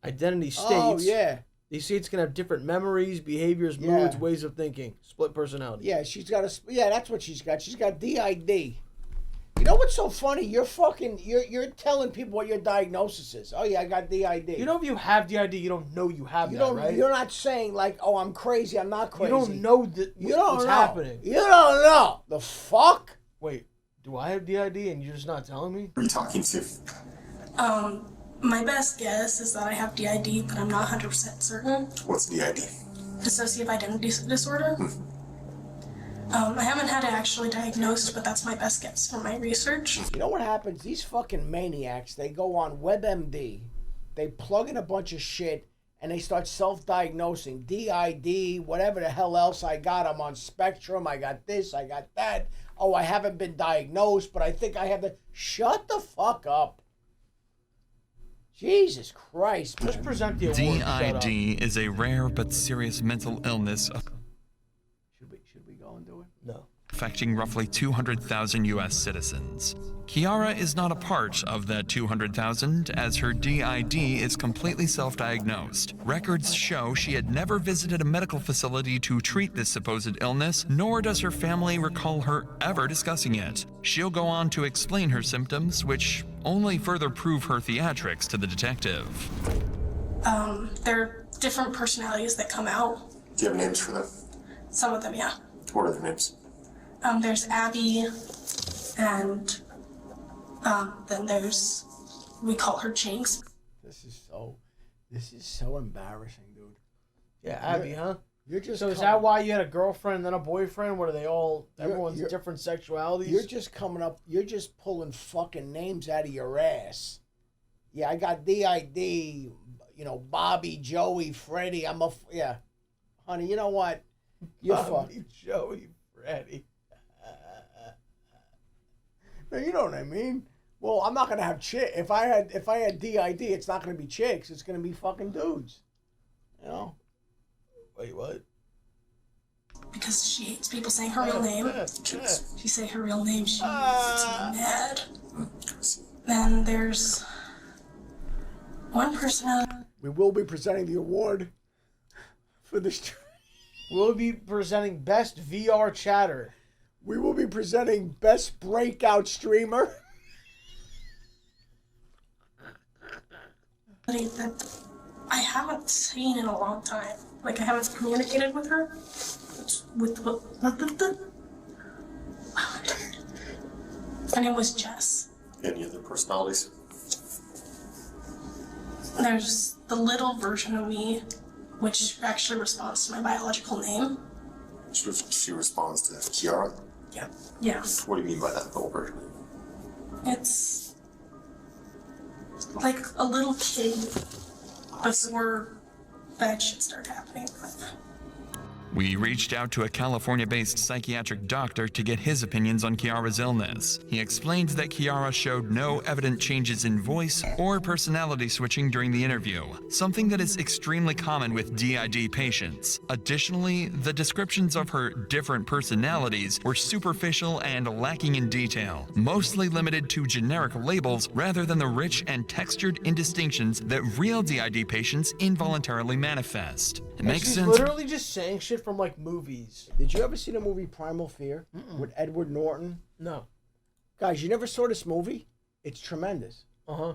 identity states. Oh, yeah. These states can have different memories, behaviors, moods, ways of thinking. Split personality. Yeah, she's got that's what she's got. She's got DID. You know what's so funny? You're telling people what your diagnosis is. Oh yeah, I got DID. You know if you have DID, you don't know you have that, right? You're not saying like, oh, I'm crazy, I'm not crazy. You don't know what's happening. You don't know. The fuck? Wait, do I have DID and you're just not telling me? Who are you talking to? My best guess is that I have DID, but I'm not 100% certain. What's DID? Dissociative identity disorder. I haven't had it actually diagnosed, but that's my best guess from my research. You know what happens? These fucking maniacs, they go on WebMD they plug in a bunch of shit and they start self-diagnosing. DID, whatever the hell else I got. I'm on Spectrum. I got this. I got that. Oh, I haven't been diagnosed, but I think I have the... Shut the fuck up. Jesus Christ, man. Just present the award. DID is a rare but serious mental illness Should we go and do it? No. affecting roughly 200,000 U.S. citizens. Kiara is not a part of that 200,000, as her DID is completely self-diagnosed. Records show she had never visited a medical facility to treat this supposed illness, nor does her family recall her ever discussing it. She'll go on to explain her symptoms, which only further prove her theatrics to the detective. There are different personalities that come out. Do you have names for them? Some of them, yeah. What are the names? There's Abby, and then there's, we call her Jinx. This is so embarrassing, dude. Yeah, Abby, huh? You're just so is that why you had a girlfriend and then a boyfriend? What are they all? Everyone's different sexualities. You're just coming up. You're just pulling fucking names out of your ass. Yeah, I got DID. You know, Bobby, Joey, Freddie. Yeah, honey. You know what? You're Bobby, Joey, Freddie. No, you know what I mean. Well, I'm not gonna have chick. If I had DID, it's not gonna be chicks. It's gonna be fucking dudes. You know. Wait, what? Because she hates people saying her real name. She say her real name, she gets mad. Then there's one person. We will be presenting the award for this. We'll be presenting Best VR Chatter. We will be presenting Best Breakout Streamer. That I haven't seen in a long time. Like, I haven't communicated with her. Her name was Jess. Any other personalities? There's the little version of me, which actually responds to my biological name. She responds to Kiara? Yeah. Yeah. What do you mean by that little version? It's like a little kid before bad shit started happening. We reached out to a California-based psychiatric doctor to get his opinions on Kiara's illness. He explained that Kiara showed no evident changes in voice or personality switching during the interview, something that is extremely common with DID patients. Additionally, the descriptions of her different personalities were superficial and lacking in detail, mostly limited to generic labels rather than the rich and textured indistinctions that real DID patients involuntarily manifest. It makes sense. She's literally just saying shit from like movies. Did you ever see the movie Primal Fear with Edward Norton? No. Guys, you never saw this movie? It's tremendous. Uh-huh.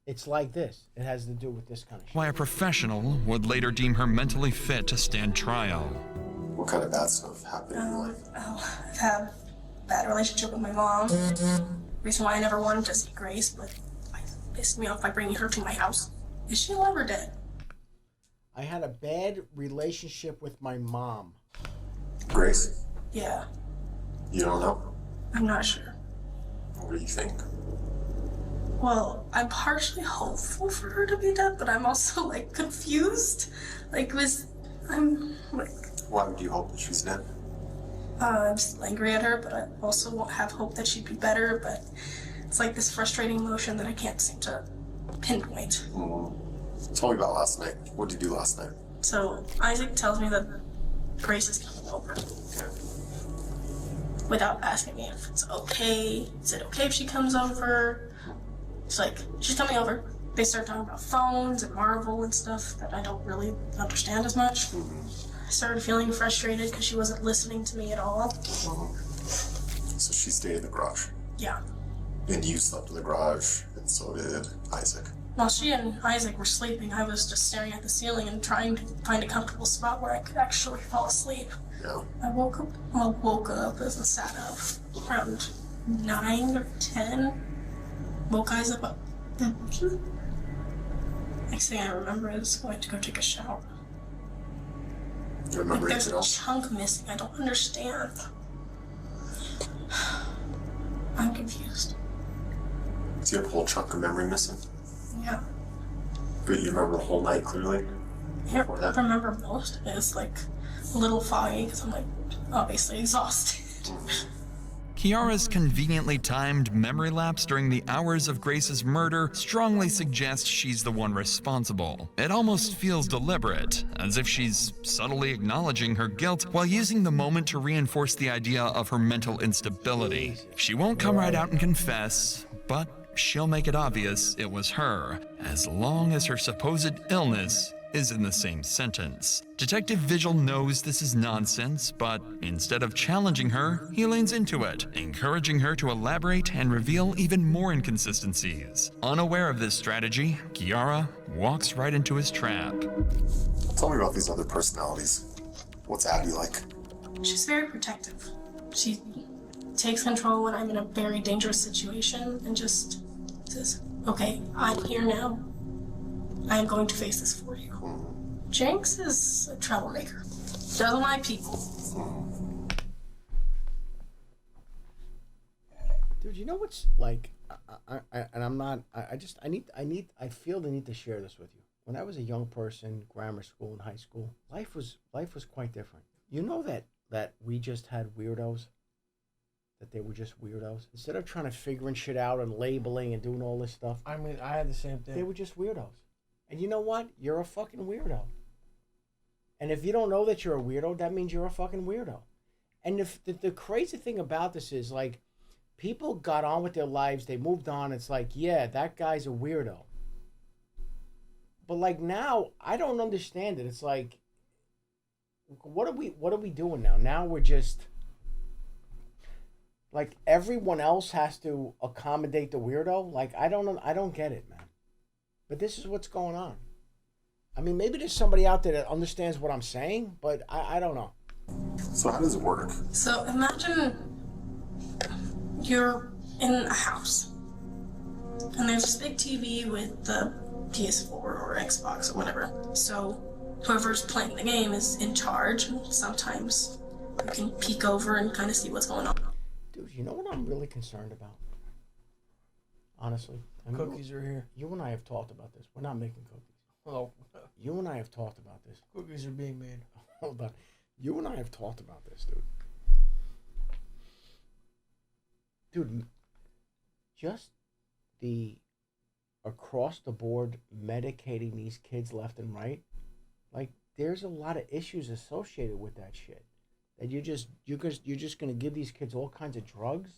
It's like this. It has to do with this kind of shit. Why a professional would later deem her mentally fit to stand trial. What kind of bad stuff happened in your life? I've had a bad relationship with my mom. Reason why I never wanted to see Grace, but it pissed me off by bringing her to my house. Is she alive or dead? I had a bad relationship with my mom. Grace? Yeah. You don't know? I'm not sure. What do you think? Well, I'm partially hopeful for her to be dead, but I'm also, like, confused. Like, I'm, like... Why would you hope that she's dead? I'm still angry at her, but I also won't have hope that she'd be better, but it's like this frustrating emotion that I can't seem to pinpoint. Tell me about last night. What did you do last night? So, Isaac tells me that Grace is coming over. Without asking me if it's okay. Is it okay if she comes over? It's like, she's coming over. They start talking about phones and Marvel and stuff that I don't really understand as much. I started feeling frustrated because she wasn't listening to me at all. So she stayed in the garage? Yeah. And you slept in the garage, and so did Isaac. While she and Isaac were sleeping, I was just staring at the ceiling and trying to find a comfortable spot where I could actually fall asleep. Yeah. I woke up and sat up around 9 or 10. Woke Isaac up. Next thing I remember is going to go take a shower. You remember There's anything a else? chunk missing. I don't understand. I'm confused. Do you have a whole chunk of memory missing? Yeah. But you remember the whole night clearly? Yeah, I remember most of it. It's like a little foggy because I'm like obviously exhausted. Kiara's conveniently timed memory lapse during the hours of Grace's murder strongly suggests she's the one responsible. It almost feels deliberate, as if she's subtly acknowledging her guilt while using the moment to reinforce the idea of her mental instability. She won't come right out and confess, but she'll make it obvious it was her, as long as her supposed illness is in the same sentence. Detective Vigil knows this is nonsense, but instead of challenging her, he leans into it, encouraging her to elaborate and reveal even more inconsistencies. Unaware of this strategy, Kiara walks right into his trap. Tell me about these other personalities. What's Abby like? She's very protective. She takes control when I'm in a very dangerous situation and just says, okay, I'm here now. I am going to face this for you. Jinx is a troublemaker. Doesn't like people. Dude, you know what's like, I feel the need to share this with you. When I was a young person, grammar school and high school, life was quite different. You know that we just had weirdos? That they were just weirdos? Instead of trying to figuring shit out and labeling and doing all this stuff. I mean, I had the same thing. They were just weirdos. And you know what? You're a fucking weirdo. And if you don't know that you're a weirdo, that means you're a fucking weirdo. And the crazy thing about this is, like, people got on with their lives, they moved on, it's like, yeah, that guy's a weirdo. But, like, now, I don't understand it. It's like, what are we doing now? Now we're just, like, everyone else has to accommodate the weirdo? Like, I don't get it, man. But this is what's going on. I mean, maybe there's somebody out there that understands what I'm saying, but I don't know. So how does it work? So imagine you're in a house and there's this big TV with the PS4 or Xbox or whatever. So whoever's playing the game is in charge, and sometimes you can peek over and kind of see what's going on. Dude, you know what I'm really concerned about? Honestly. Cookies are here. You and I have talked about this. We're not making cookies. Oh. You and I have talked about this. Cookies are being made. Hold on. You and I have talked about this, dude. Dude, just the across the board medicating these kids left and right, like, there's a lot of issues associated with that shit. That you're just gonna give these kids all kinds of drugs.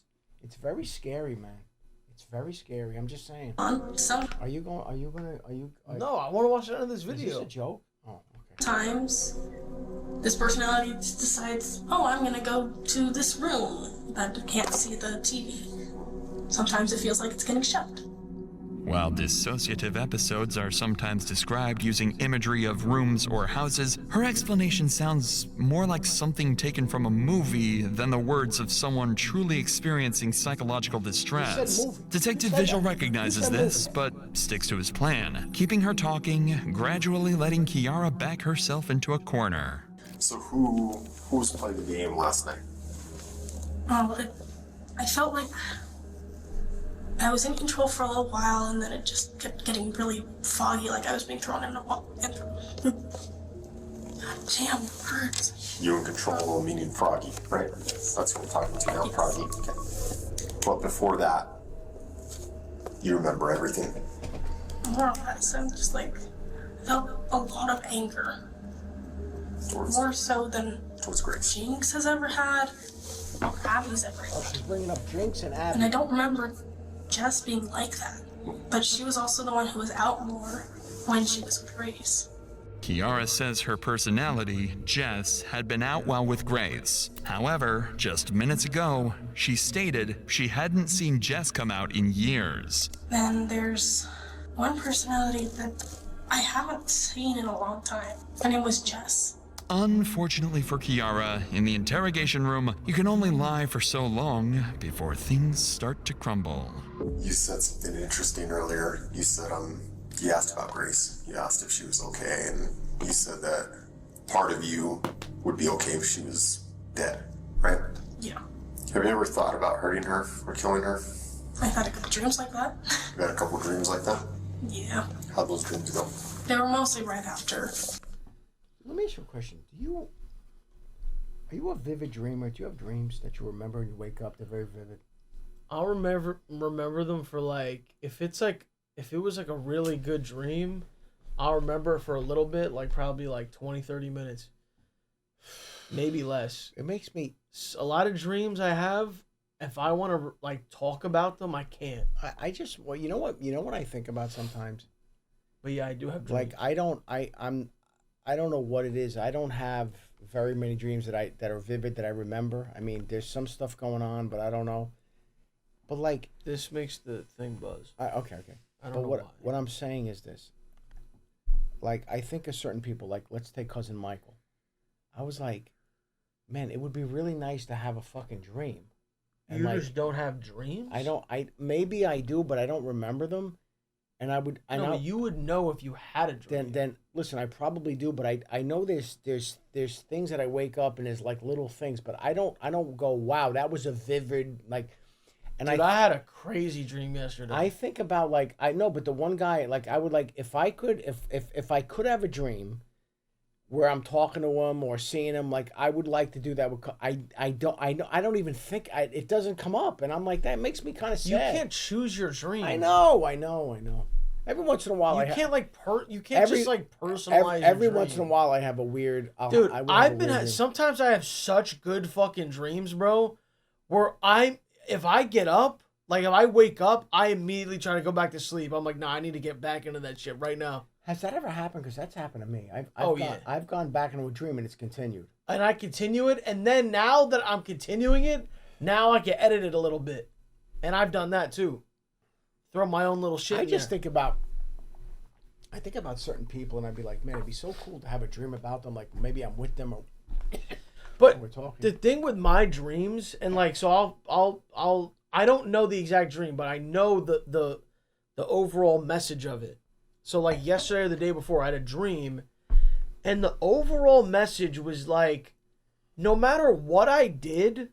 It's very scary, man. It's very scary. I'm just saying. Are you going? No, I want to watch the end of this video. Is this a joke? Oh, okay. Times, this personality decides, oh, I'm gonna go to this room that can't see the TV. Sometimes it feels like it's getting shut. While dissociative episodes are sometimes described using imagery of rooms or houses, her explanation sounds more like something taken from a movie than the words of someone truly experiencing psychological distress. Detective Vigil recognizes this, but sticks to his plan, keeping her talking, gradually letting Kiara back herself into a corner. So who was playing the game last night? Oh, I felt like I was in control for a little while, and then it just kept getting really foggy, like I was being thrown in a wall. God damn, it hurts. You in control, meaning froggy, right? That's what we're talking to now, froggy. Okay. But before that, you remember everything? More or less, I'm just like, I felt a lot of anger. More so than Jinx has ever had, or Abby's ever had. Oh, she's bringing up Jinx and Abby. And I don't remember Jess being like that. But she was also the one who was out more when she was with Grace. Kiara says her personality, Jess, had been out while with Grace. However, just minutes ago, she stated she hadn't seen Jess come out in years. Then there's one personality that I haven't seen in a long time. Her name was Jess. Unfortunately for Kiara, in the interrogation room, you can only lie for so long before things start to crumble. You said something interesting earlier. You said, you asked about Grace. You asked if she was okay, and you said that part of you would be okay if she was dead, right? Yeah. Have you ever thought about hurting her or killing her? I've had a couple dreams like that. You had a couple dreams like that? Yeah. How'd those dreams go? They were mostly right after. Let me ask you a question. Are you a vivid dreamer? Do you have dreams that you remember and you wake up, they're very vivid? I'll remember them for like, if it was like a really good dream, I'll remember it for a little bit, like probably like 20, 30 minutes. Maybe less. It makes me... A lot of dreams I have, if I want to like talk about them, I can't. I just... Well, you know what I think about sometimes? But yeah, I do have dreams. Like, I don't know what it is. I don't have very many dreams that are vivid that I remember. I mean, there's some stuff going on, but I don't know. But like... This makes the thing buzz. Okay. I don't know why. What I'm I'm saying is this. Like, I think of certain people, like, let's take Cousin Michael. I was like, man, it would be really nice to have a fucking dream. And you like, just don't have dreams? Maybe I do, but I don't remember them. And I know you would know if you had a dream. Then listen, I probably do, but I know there's things that I wake up and there's like little things, but I don't go, wow, that was a vivid like. And Dude, I had a crazy dream yesterday. I think about like I know, but the one guy like I would like if I could have a dream where I'm talking to him or seeing him, like I would like to do that. I don't even think it doesn't come up, and I'm like that makes me kind of sad. You can't choose your dream. I know. Every once in a while, just personalize. Every once in a while, I have a weird. Dude, sometimes I have such good fucking dreams, bro. Where if I get up, like if I wake up, I immediately try to go back to sleep. I'm like, nah, I need to get back into that shit right now. Has that ever happened? Because that's happened to me. I've gone back into a dream and it's continued. And I continue it, and then now that I'm continuing it, now I can edit it a little bit, and I've done that too. Throw my own little shit. I think about certain people, and I'd be like, man, it'd be so cool to have a dream about them. Like maybe I'm with them, or but we're talking. The thing with my dreams, and like, so I don't know the exact dream, but I know the overall message of it. So like yesterday or the day before, I had a dream, and the overall message was like, no matter what I did,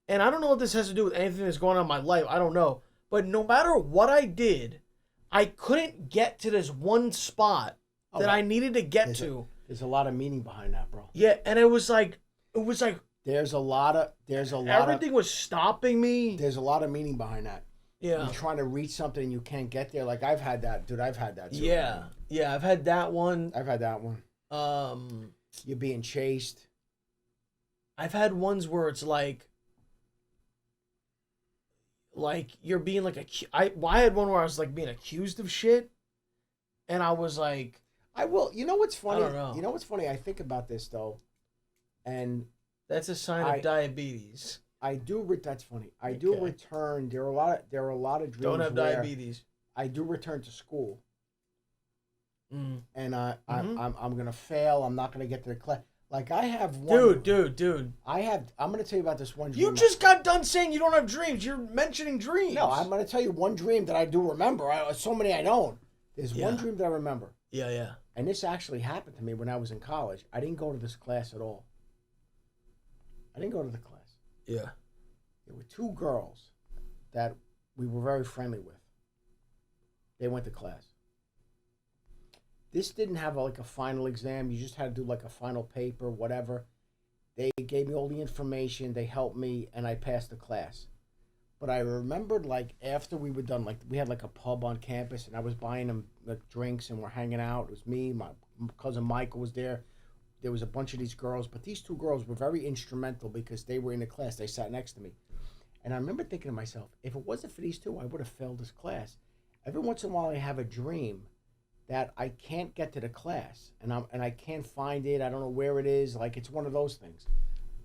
and I don't know what this has to do with anything that's going on in my life, I don't know, but no matter what I did, I couldn't get to this one spot that I needed to get to. There's a lot of meaning behind that, bro. Yeah, and it was like there's a lot everything was stopping me. There's a lot of meaning behind that. Yeah. You're trying to reach something and you can't get there. Like I've had that, dude. I've had that too. Yeah. Man. Yeah, I've had that one. You're being chased. I've had ones where it's like you're being like I had one where I was like being accused of shit, and I was like, you know what's funny? I don't know. You know what's funny? I think about this though, and that's a sign of diabetes. That's funny. I do return. There are a lot of dreams. Don't have diabetes. I do return to school, and I'm gonna fail. I'm not gonna get to the class. Like I have one. Dude. I'm gonna tell you about this one dream. You just got done saying you don't have dreams. You're mentioning dreams. No, I'm gonna tell you one dream that I do remember. So many I don't. There's one dream that I remember. Yeah. And this actually happened to me when I was in college. I didn't go to this class at all. I didn't go to the class. Yeah. There were two girls that we were very friendly with. They went to class. This didn't have like a final exam. You just had to do like a final paper, whatever. They gave me all the information. They helped me, and I passed the class. But I remembered like after we were done, like we had like a pub on campus, and I was buying them like drinks, and we're hanging out. It was me, my cousin Michael was there. There was a bunch of these girls, but these two girls were very instrumental because they were in the class. They sat next to me. And I remember thinking to myself, if it wasn't for these two, I would have failed this class. Every once in a while I have a dream that I can't get to the class, and I can't find it. I don't know where it is. Like it's one of those things.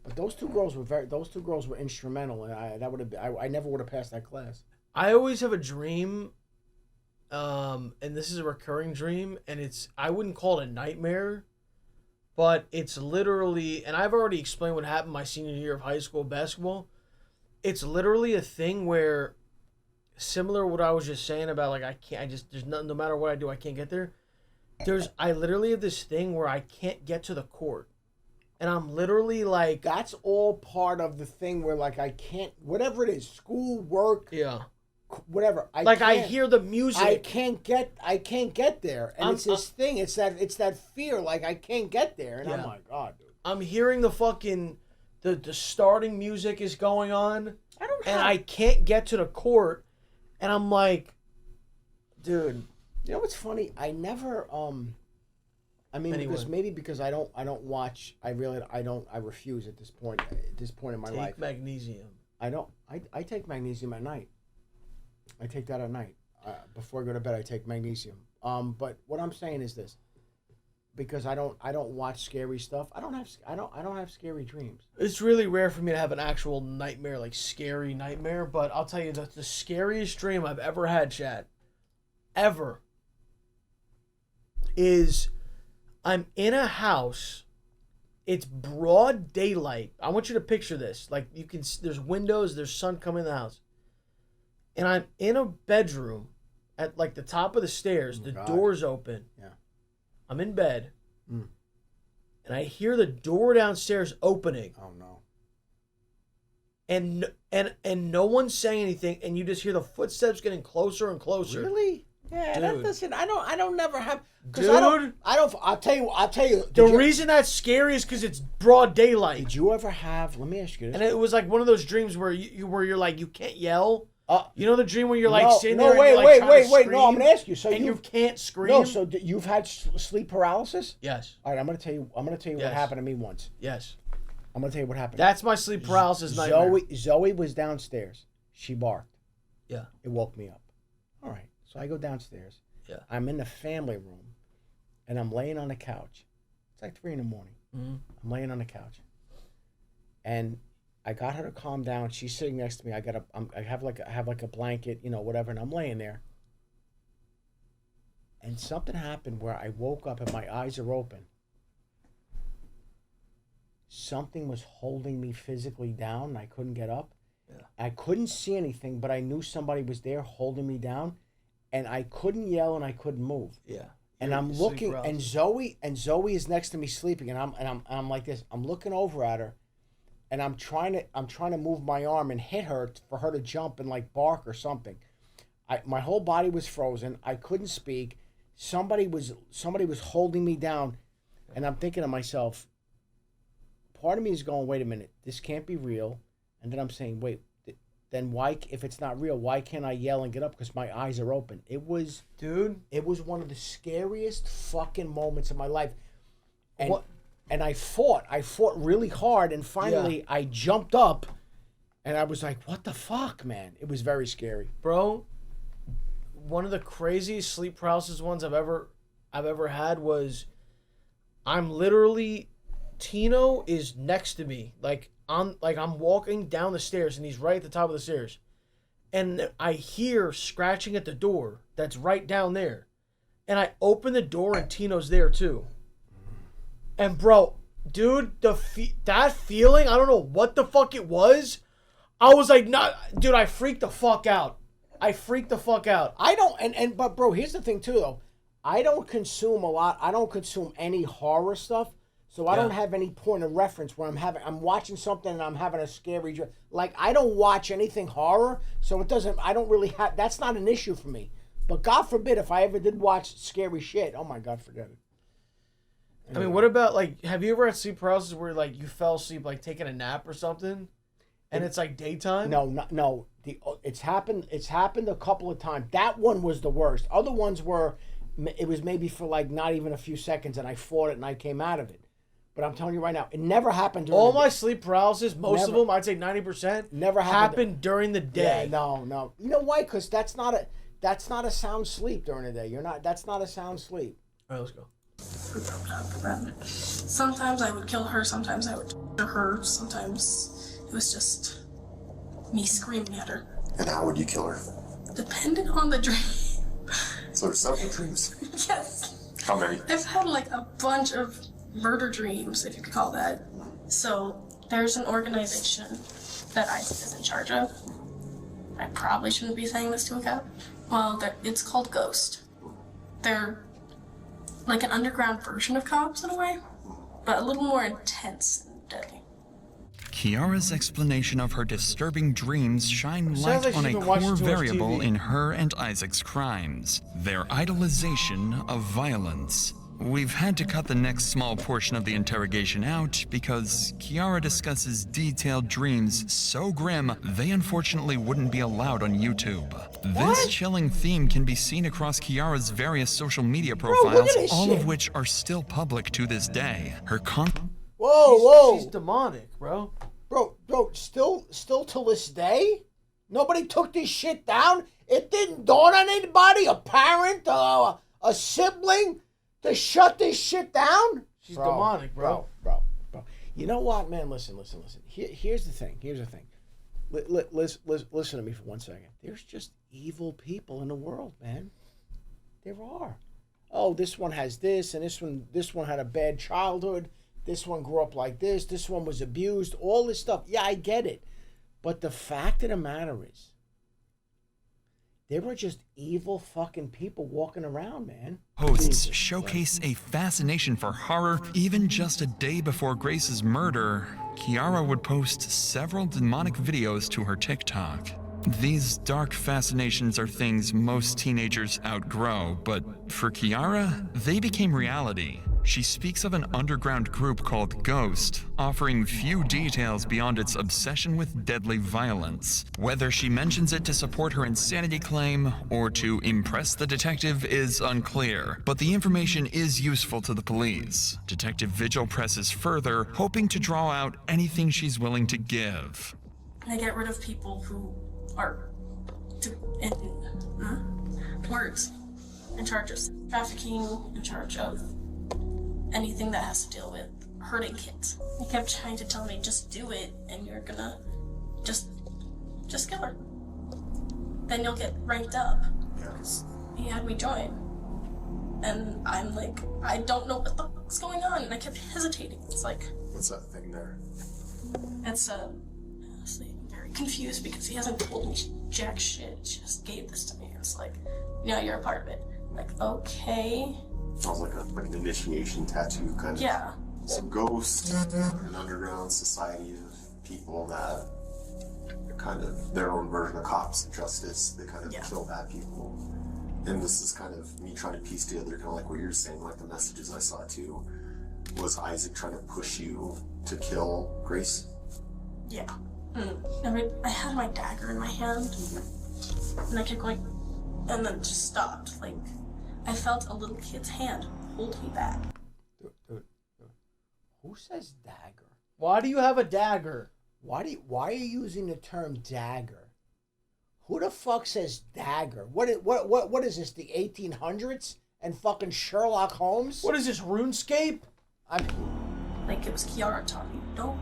But those two girls were instrumental, and I never would have passed that class. I always have a dream, and this is a recurring dream, and I wouldn't call it a nightmare, but it's literally, and I've already explained what happened my senior year of high school basketball. It's literally a thing where, similar to what I was just saying about like there's no matter what I do, I can't get there. I literally have this thing where I can't get to the court. And I'm literally like... That's all part of the thing where like I can't... Whatever it is, school, work... Yeah. whatever. I hear the music. I can't get there, and it's this thing. It's that fear. Like I can't get there, and I'm like, God, dude. I'm hearing the fucking the starting music is going on, I can't get to the court, and I'm like, dude. You know what's funny? I never I mean, because I don't watch. I refuse at this point. At this point in my life. Take magnesium. I take magnesium at night. I take that at night. Before I go to bed, I take magnesium. But what I'm saying is this: because I don't watch scary stuff. I don't have scary dreams. It's really rare for me to have an actual nightmare, like scary nightmare. But I'll tell you that the scariest dream I've ever had, Chad, ever, is I'm in a house. It's broad daylight. I want you to picture this. Like you can, there's windows, there's sun coming in the house. And I'm in a bedroom at like the top of the stairs. The door's open. Yeah. I'm in bed. And I hear the door downstairs opening. Oh no. And no one's saying anything, and you just hear the footsteps getting closer and closer. Really? Yeah, that doesn't. I don't never have. Dude, I'll tell you. The reason that's scary is because it's broad daylight. Did you ever have? Let me ask you this. And it was like one of those dreams where you're like you can't yell. You know the dream where you're like sitting there. Wait. No, I'm gonna ask you. So you can't scream. No, so you've had sleep paralysis? Yes. All right, I'm gonna tell you what happened to me once. Yes. I'm gonna tell you what happened. That's my sleep paralysis nightmare. Zoe was downstairs. She barked. Yeah. It woke me up. All right. So I go downstairs. Yeah. I'm in the family room, and I'm laying on the couch. It's like 3 a.m. I'm laying on the couch, and I got her to calm down. She's sitting next to me. I have like a blanket, you know, whatever, and I'm laying there. And something happened where I woke up and my eyes are open. Something was holding me physically down, and I couldn't get up. Yeah. I couldn't see anything, but I knew somebody was there holding me down, and I couldn't yell and I couldn't move. Yeah. And I'm looking, and Zoe is next to me sleeping, and I'm like this. I'm looking over at her, and I'm trying to move my arm and hit her for her to jump and like bark or something. My whole body was frozen. I couldn't speak. Somebody was holding me down, and I'm thinking to myself. Part of me is going, wait a minute, this can't be real, and then I'm saying, wait. Then why, if it's not real, why can't I yell and get up? Because my eyes are open. It was one of the scariest fucking moments of my life. And I fought really hard, and finally I jumped up, and I was like, what the fuck, man? It was very scary. Bro, one of the craziest sleep paralysis ones I've ever had was, I'm literally, Tino is next to me, I'm walking down the stairs, and he's right at the top of the stairs. And I hear scratching at the door that's right down there. And I open the door, and Tino's there too. And bro, dude, that feeling, I don't know what the fuck it was. I was like, dude, I freaked the fuck out. I don't, but bro, here's the thing too though. I don't consume a lot. I don't consume any horror stuff. So I don't have any point of reference where I'm watching something and I'm having a scary dream. Like, I don't watch anything horror, so I don't really have, that's not an issue for me. But God forbid if I ever did watch scary shit, oh my God, forget it. Anyway. I mean, what about, like, have you ever had sleep paralysis where, like, you fell asleep, like, taking a nap or something, and it's, like, daytime? No. It's happened a couple of times. That one was the worst. Other ones were, it was maybe for, like, not even a few seconds, and I fought it and I came out of it. But I'm telling you right now, it never happened during all my sleep paralysis, most of them, I'd say 90%, never happened during the day. Yeah, no. You know why? Because that's not a sound sleep during the day. That's not a sound sleep. All right, let's go. Sometimes I would kill her, sometimes I would kill her, sometimes it was just me screaming at her. And how would you kill her? Depending on the dream. So there's several dreams? Yes. How many? I've had like a bunch of murder dreams, if you could call that. So there's an organization that Isaac is in charge of. I probably shouldn't be saying this to a cop. Well, it's called Ghost. They're like an underground version of cops in a way, but a little more intense and deadly. Kiara's explanation of her disturbing dreams shine Sounds light like on she's a been watching core too much variable TV. in her and Isaac's crimes, their idolization of violence. We've had to cut the next small portion of the interrogation out because Kiara discusses detailed dreams so grim they unfortunately wouldn't be allowed on YouTube. This chilling theme can be seen across Kiara's various social media profiles, all of which are still public to this day. Her Whoa! She's demonic, bro. Bro, still to this day? Nobody took this shit down? It didn't dawn on anybody? A parent? A sibling? To shut this shit down? She's demonic, bro. Bro. You know what, man? Listen. Here's the thing. Listen to me for 1 second. There's just evil people in the world, man. There are. Oh, this one has this, and this one had a bad childhood. This one grew up like this. This one was abused. All this stuff. Yeah, I get it. But the fact of the matter is, there were just evil fucking people walking around, man. Posts showcase a fascination for horror. Even just a day before Grace's murder, Kiara would post several demonic videos to her TikTok. These dark fascinations are things most teenagers outgrow, but for Kiara, they became reality. She speaks of an underground group called Ghost, offering few details beyond its obsession with deadly violence. Whether she mentions it to support her insanity claim or to impress the detective is unclear, but the information is useful to the police. Detective Vigil presses further, hoping to draw out anything she's willing to give. They get rid of people who are words in charge of trafficking, in charge of anything that has to deal with hurting kids. He kept trying to tell me, just do it, and you're gonna just kill her. Then you'll get ranked up. Because he had me join. And I'm like, I don't know what the fuck's going on, and I kept hesitating. It's like, what's that thing there? It's honestly, I'm very confused because he hasn't told me jack shit. He just gave this to me. It's like, you're a part of it. I'm like, okay. Sounds like an initiation tattoo kind of. Yeah. Some ghost, an underground society of people that are kind of their own version of cops and justice. They kind of kill bad people. And this is kind of me trying to piece together, kind of like what you're saying, like the messages I saw too. Was Isaac trying to push you to kill Grace? Yeah. I had my dagger in my hand, and I kept going, and then just stopped. Like, I felt a little kid's hand hold me back. Dude. Who says dagger? Why do you have a dagger? Why are you using the term dagger? Who the fuck says dagger? What is this, the 1800s? And fucking Sherlock Holmes? What is this, RuneScape? Like it was Kiara taught me. Don't.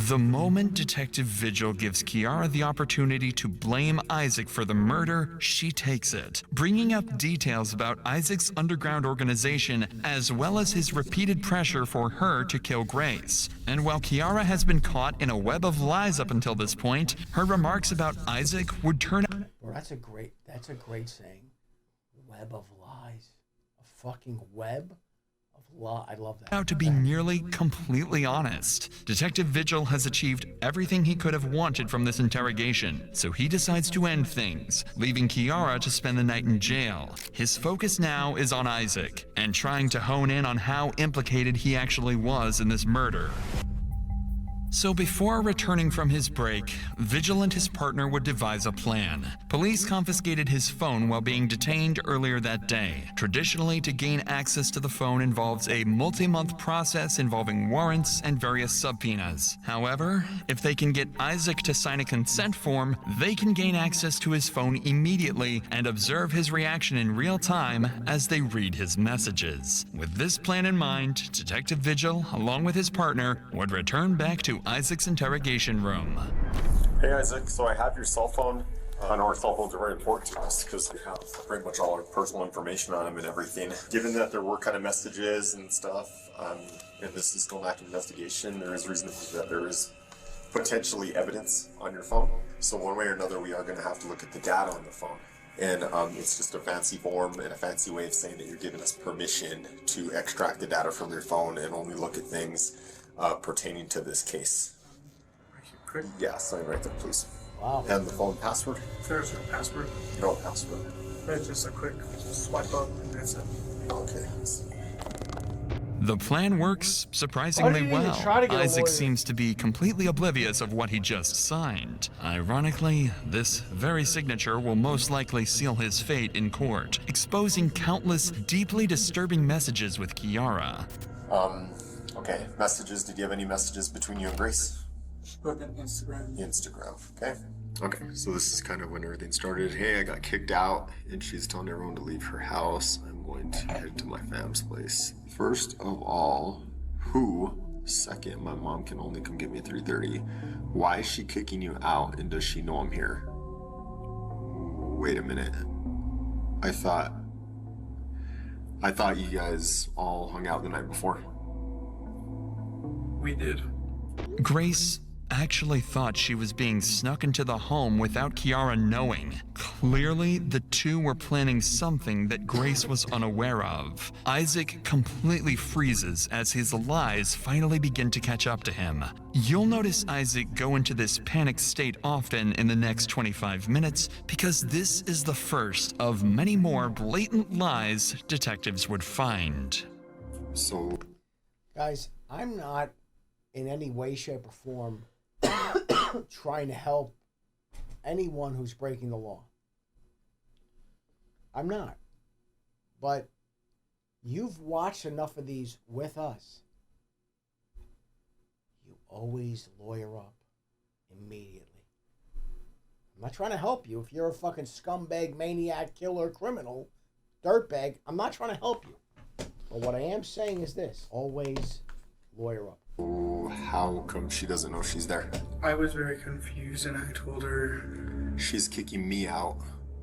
The moment Detective Vigil gives Kiara the opportunity to blame Isaac for the murder, she takes it, bringing up details about Isaac's underground organization as well as his repeated pressure for her to kill Grace. And while Kiara has been caught in a web of lies up until this point, her remarks about Isaac would turn out... Well, that's a great saying. Web of lies. A fucking web? I love that. Out to be nearly completely honest. Detective Vigil has achieved everything he could have wanted from this interrogation, so he decides to end things, leaving Kiara to spend the night in jail. His focus now is on Isaac, and trying to hone in on how implicated he actually was in this murder. So before returning from his break, Vigil and his partner would devise a plan. Police confiscated his phone while being detained earlier that day. Traditionally, to gain access to the phone involves a multi-month process involving warrants and various subpoenas. However, if they can get Isaac to sign a consent form, they can gain access to his phone immediately and observe his reaction in real time as they read his messages. With this plan in mind, Detective Vigil, along with his partner, would return back to Isaac's interrogation room. Hey Isaac, so I have your cell phone. I know our cell phones are very important to us because we have pretty much all our personal information on them and everything. Given that there were kind of messages and stuff, and this is still an active investigation, there is reason to believe that there is potentially evidence on your phone. So one way or another, we are going to have to look at the data on the phone. And it's just a fancy form and a fancy way of saying that you're giving us permission to extract the data from your phone and only look at things pertaining to this case. Yeah, sign right there, please. Wow. And the phone password? There's no password. No password. It's just a quick swipe up and that's it. Okay. The plan works surprisingly well. Isaac seems to be completely oblivious of what he just signed. Ironically, this very signature will most likely seal his fate in court, exposing countless deeply disturbing messages with Kiara. Okay, messages. Did you have any messages between you and Grace? Spoke on Instagram. Instagram, okay. Okay, so this is kind of when everything started. Hey, I got kicked out, and she's telling everyone to leave her house. I'm going to head to my fam's place. First of all, who? Second, my mom can only come get me at 3:30. Why is she kicking you out, and does she know I'm here? Wait a minute. I thought you guys all hung out the night before. We did. Grace actually thought she was being snuck into the home without Kiara knowing. Clearly, the two were planning something that Grace was unaware of. Isaac completely freezes as his lies finally begin to catch up to him. You'll notice Isaac go into this panic state often in the next 25 minutes because this is the first of many more blatant lies detectives would find. So, guys, I'm not in any way, shape, or form trying to help anyone who's breaking the law. I'm not. But you've watched enough of these with us. You always lawyer up immediately. I'm not trying to help you. If you're a fucking scumbag, maniac, killer, criminal, dirtbag, I'm not trying to help you. But what I am saying is this. Always lawyer up. How come she doesn't know she's there? I was very confused and I told her. She's kicking me out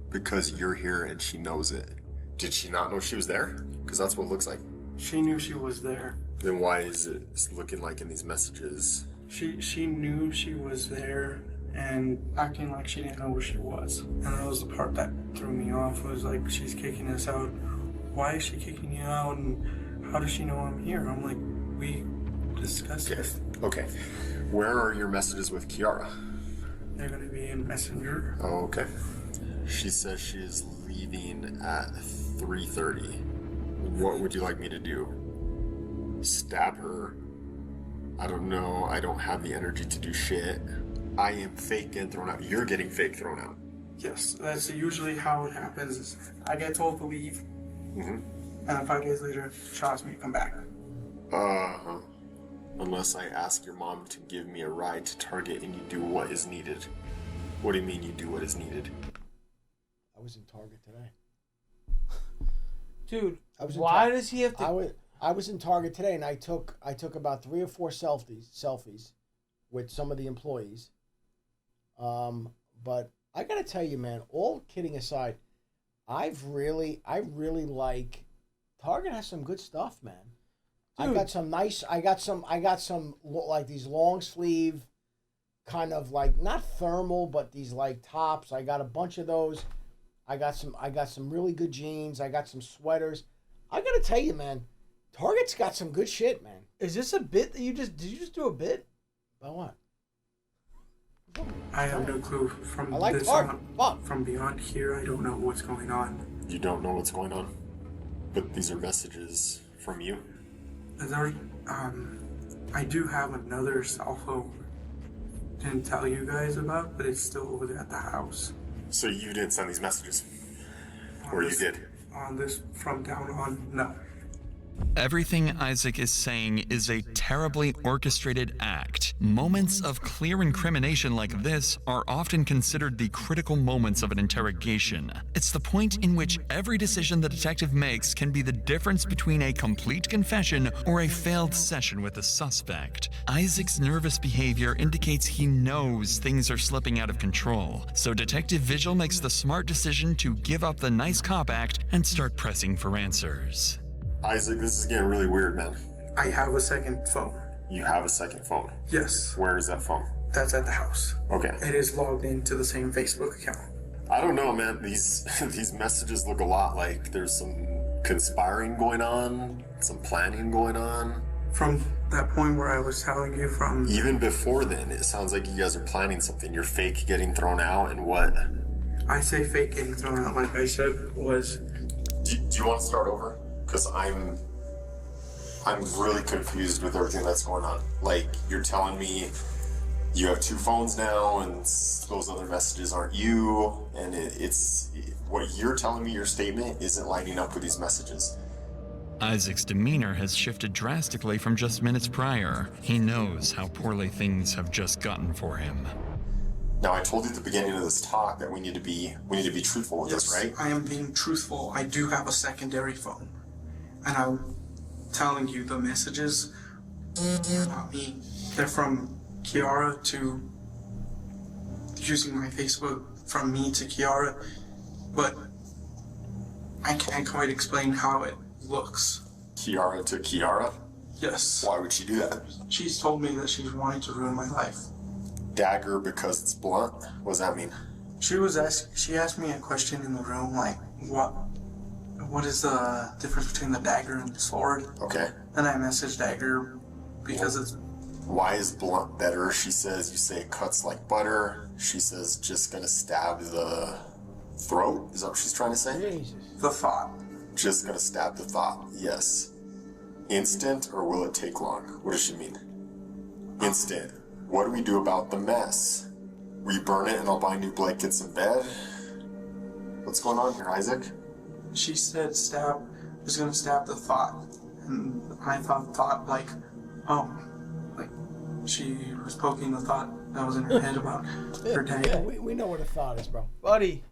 because you're here and she knows it. Did she not know she was there? Because that's what it looks like. She knew she was there. Then why is it looking like in these messages? She knew she was there and acting like she didn't know where she was. And that was the part that threw me off, was like, she's kicking us out. Why is she kicking you out and how does she know I'm here? I'm like, we discussed this. Okay. Where are your messages with Kiara? They're gonna be in Messenger. Oh, okay. She says she is leaving at 3:30. What would you like me to do? Stab her? I don't know. I don't have the energy to do shit. I am fake getting thrown out. You're getting fake thrown out. Yes, that's usually how it happens. I get told to leave, and then 5 days later, she asks me to come back. Unless I ask your mom to give me a ride to Target and you do what is needed. What do you mean you do what is needed? I was in Target today. Dude, why does he have to... I was in Target today and I took about 3 or 4 selfies with some of the employees. But I gotta tell you, man, all kidding aside, I really like Target has some good stuff, man. Dude. I got some like these long sleeve kind of like not thermal, but these like tops. I got a bunch of those. I got some really good jeans. I got some sweaters. I gotta tell you, man, Target's got some good shit, man. Is this a bit that did you just do a bit? About what? I have no clue. From from beyond here, I don't know what's going on. You don't know what's going on? But these are messages from you? I do have another cell phone. Didn't tell you guys about, but it's still over there at the house. So you didn't send these messages? Or you did? On this, from down on, no. Everything Isaac is saying is a terribly orchestrated act. Moments of clear incrimination like this are often considered the critical moments of an interrogation. It's the point in which every decision the detective makes can be the difference between a complete confession or a failed session with the suspect. Isaac's nervous behavior indicates he knows things are slipping out of control, so Detective Vigil makes the smart decision to give up the nice cop act and start pressing for answers. Isaac, this is getting really weird, man. I have a second phone. You have a second phone? Yes. Where is that phone? That's at the house. Okay. It is logged into the same Facebook account. I don't know, man. These messages look a lot like there's some conspiring going on, some planning going on. From that point where I was telling you from... Even before then, it sounds like you guys are planning something. You're fake getting thrown out and what? I say fake getting thrown out, like I said, was... Do you want to start over? Because I'm really confused with everything that's going on. Like, you're telling me you have 2 phones now and those other messages aren't you, and it's what you're telling me, your statement, isn't lining up with these messages. Isaac's demeanor has shifted drastically from just minutes prior. He knows how poorly things have just gotten for him. Now, I told you at the beginning of this talk that we need to be truthful with this, right? I am being truthful. I do have a secondary phone. And I'm telling you the messages are not me. They're from Kiara to using my Facebook from me to Kiara, but I can't quite explain how it looks. Kiara to Kiara? Yes. Why would she do that? She's told me that she's wanting to ruin my life. Dagger because it's blunt? What does that mean? She asked me a question in the room, like, what is the difference between the dagger and the sword? Okay. And I messaged dagger because it's... Why is blunt better? She says you say it cuts like butter. She says just gonna stab the throat? Is that what she's trying to say? Jesus. The thought. Just gonna stab the thought, yes. Instant, or will it take long? What does she mean? Instant. What do we do about the mess? We burn it and I'll buy new blankets in bed? What's going on here, Isaac? She said was gonna stab the thought. And I thought like, oh, like she was poking the thought that was in her head about her day. Yeah, we know what a thought is, bro. Buddy.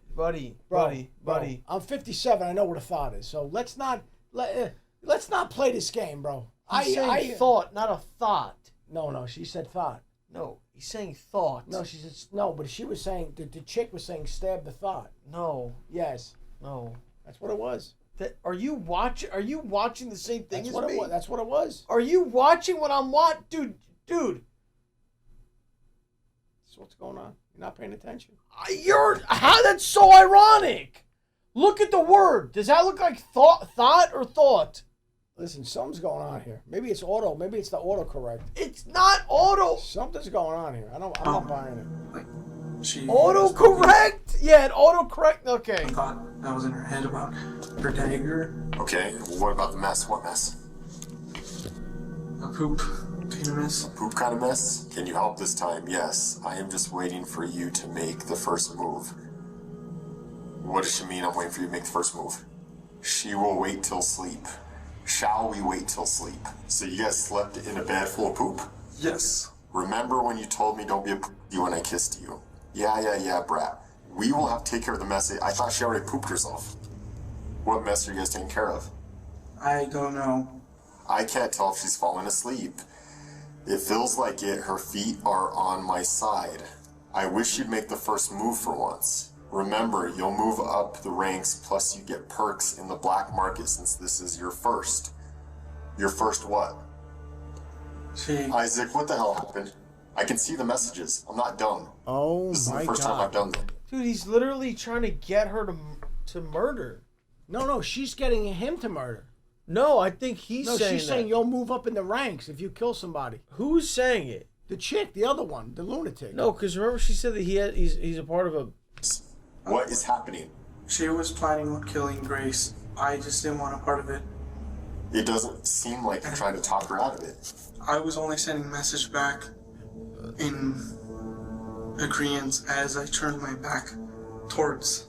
I'm 57. I know what a thought is. So let's not play this game, bro. He's saying thought, not a thought. No. She said thought. No, he's saying thought. No, she said no. But she was saying the chick was saying stab the thought. No. Yes. No. That's what it was. Are you watching the same thing as me? That's what it was. Are you watching what I'm watching, dude? That's what's going on. You're not paying attention. That's so ironic. Look at the word. Does that look like thought or thought? Listen, something's going on here. Maybe it's auto. Maybe it's the autocorrect. It's not auto. Something's going on here. I'm not buying it. Like, autocorrect? Yeah, it autocorrect. Okay. I thought that was in her head about her dagger. Okay, what about the mess? What mess? A poop kind of mess. A poop kind of mess? Can you help this time? Yes. I am just waiting for you to make the first move. What does she mean I'm waiting for you to make the first move? She will wait till sleep. Shall we wait till sleep? So you guys slept in a bed full of poop? Yes. Remember when you told me don't be a pussy when I kissed you? Yeah, brat. We will have to take care of the mess. I thought she already pooped herself. What mess are you guys taking care of? I don't know. I can't tell if she's falling asleep. It feels like it. Her feet are on my side. I wish you'd make the first move for once. Remember, you'll move up the ranks, plus you get perks in the black market since this is your first. Your first what? Isaac, what the hell happened? I can see the messages. I'm not dumb. Oh, this is the first time I've done that. Dude, he's literally trying to get her to murder. No, she's getting him to murder. No, I think he's saying she's saying you'll move up in the ranks if you kill somebody. Who's saying it? The chick, the other one, the lunatic. No, because remember she said that he's a part of a... What is happening? She was planning on killing Grace. I just didn't want a part of it. It doesn't seem like you're trying to talk her out of it. I was only sending a message back in agreement as I turned my back towards...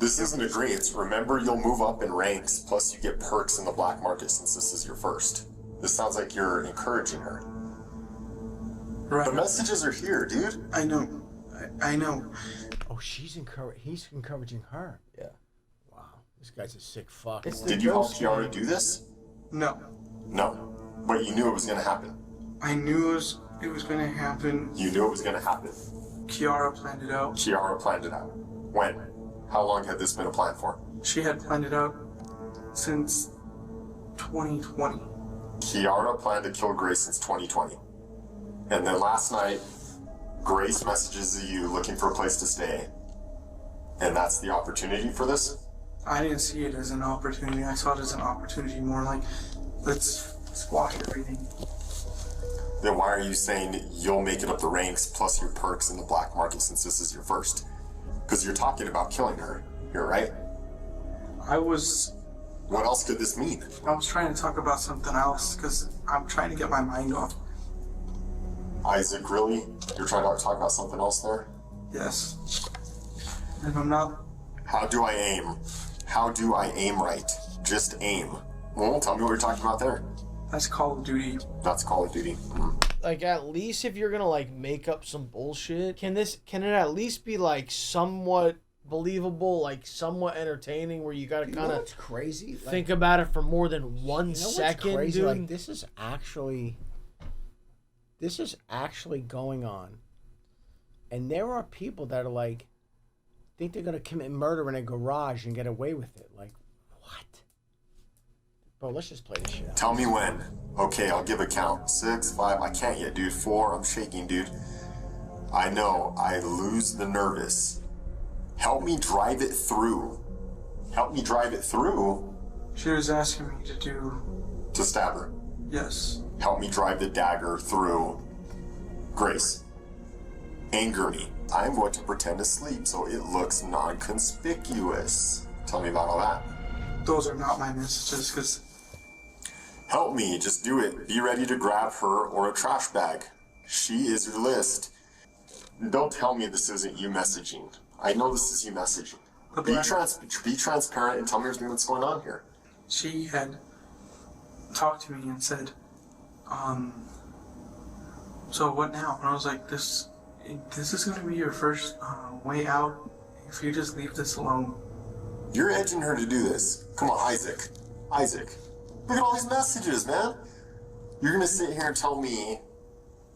This isn't agreement. Remember, you'll move up in ranks, plus you get perks in the black market since this is your first. This sounds like you're encouraging her. Right. The messages are here, dude. I know. I know. Oh, he's encouraging her. Yeah. Wow. This guy's a sick fuck. Did you help Kiara do this? No. No. But you knew it was going to happen. I knew it was going to happen. You knew it was going to happen. Kiara planned it out. Kiara planned it out. When? How long had this been a plan for? She had planned it out since 2020. Kiara planned to kill Grace since 2020. And then last night, Grace messages you looking for a place to stay. And that's the opportunity for this? I didn't see it as an opportunity. I saw it as an opportunity more like, let's squash everything. Then why are you saying you'll make it up the ranks plus your perks in the black market since this is your first? Because you're talking about killing her here, right? What else could this mean? I was trying to talk about something else because I'm trying to get my mind off. Isaac, really? You're trying to talk about something else there? Yes. And I'm not. How do I aim? How do I aim right? Just aim. Well, tell me what you're talking about there. That's Call of Duty. That's Call of Duty. Like, at least if you're gonna, like, make up some bullshit, can it at least be, like, somewhat believable, like, somewhat entertaining, where you gotta kind of crazy? Think about it for more than 1 second, what's crazy? dude? Like, this is actually going on. And there are people that are like, think they're gonna commit murder in a garage and get away with it. Like, what? Bro, let's just play this shit out. Tell me when. Okay, I'll give a count. 6, 5, I can't yet, dude. 4, I'm shaking, dude. I know, I lose the nervous. Help me drive it through. Help me drive it through. She was asking me to do... To stab her. Yes. Help me drive the dagger through. Grace. Anger me. I'm going to pretend to sleep so it looks non-conspicuous. Tell me about all that. Those are not my messages, because... Help me, just do it. Be ready to grab her or a trash bag. She is your list. Don't tell me this isn't you messaging. I know this is you messaging. Be transparent and tell me everything that's going on here. She had talked to me and said, so what now? And I was like, this is going to be your first way out if you just leave this alone. You're edging her to do this. Come on, Isaac. Isaac. Look at all these messages, man. You're going to sit here and tell me,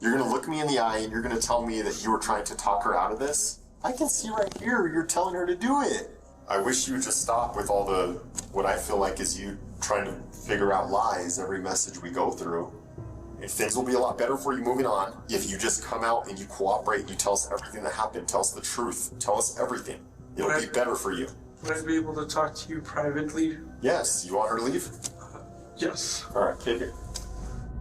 you're going to look me in the eye and you're going to tell me that you were trying to talk her out of this? I can see right here you're telling her to do it. I wish you would just stop with all the, what I feel like is you trying to figure out lies every message we go through. And things will be a lot better for you moving on if you just come out and you cooperate and you tell us everything that happened. Tell us the truth. Tell us everything. It'll be better for you. Would I be able to talk to you privately? Yes. You want her to leave? Yes. All right, take it.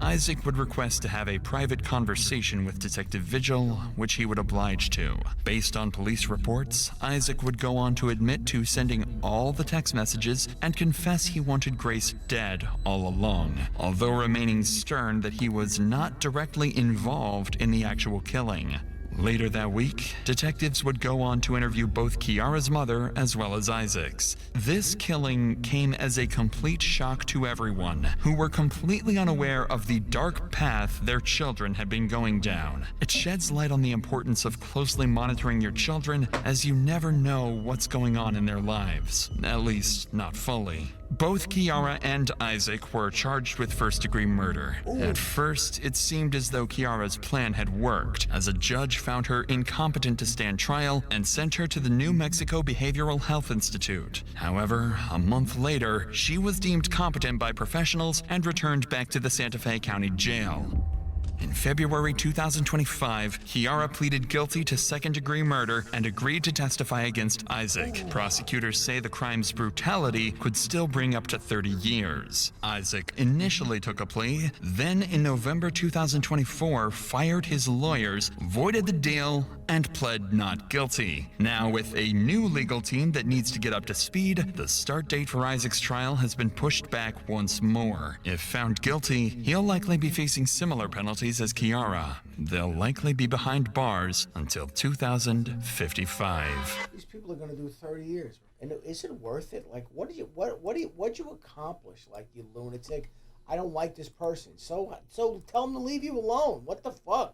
Isaac would request to have a private conversation with Detective Vigil, which he would oblige to. Based on police reports, Isaac would go on to admit to sending all the text messages and confess he wanted Grace dead all along, although remaining stern that he was not directly involved in the actual killing. Later that week, detectives would go on to interview both Kiara's mother as well as Isaac's. This killing came as a complete shock to everyone, who were completely unaware of the dark path their children had been going down. It sheds light on the importance of closely monitoring your children, as you never know what's going on in their lives, at least not fully. Both Kiara and Isaac were charged with first-degree murder. At first, it seemed as though Kiara's plan had worked, as a judge found her incompetent to stand trial and sent her to the New Mexico Behavioral Health Institute. However, a month later, she was deemed competent by professionals and returned back to the Santa Fe County Jail. In February 2025, Kiara pleaded guilty to second-degree murder and agreed to testify against Isaac. Prosecutors say the crime's brutality could still bring up to 30 years. Isaac initially took a plea, then in November 2024 fired his lawyers, voided the deal, and pled not guilty. Now, with a new legal team that needs to get up to speed, the start date for Isaac's trial has been pushed back once more. If found guilty, he'll likely be facing similar penalties as Kiara. They'll likely be behind bars until 2055. These people are going to do 30 years. And is it worth it? Like, what'd you accomplish? Like, you lunatic, I don't like this person. So tell them to leave you alone. What the fuck?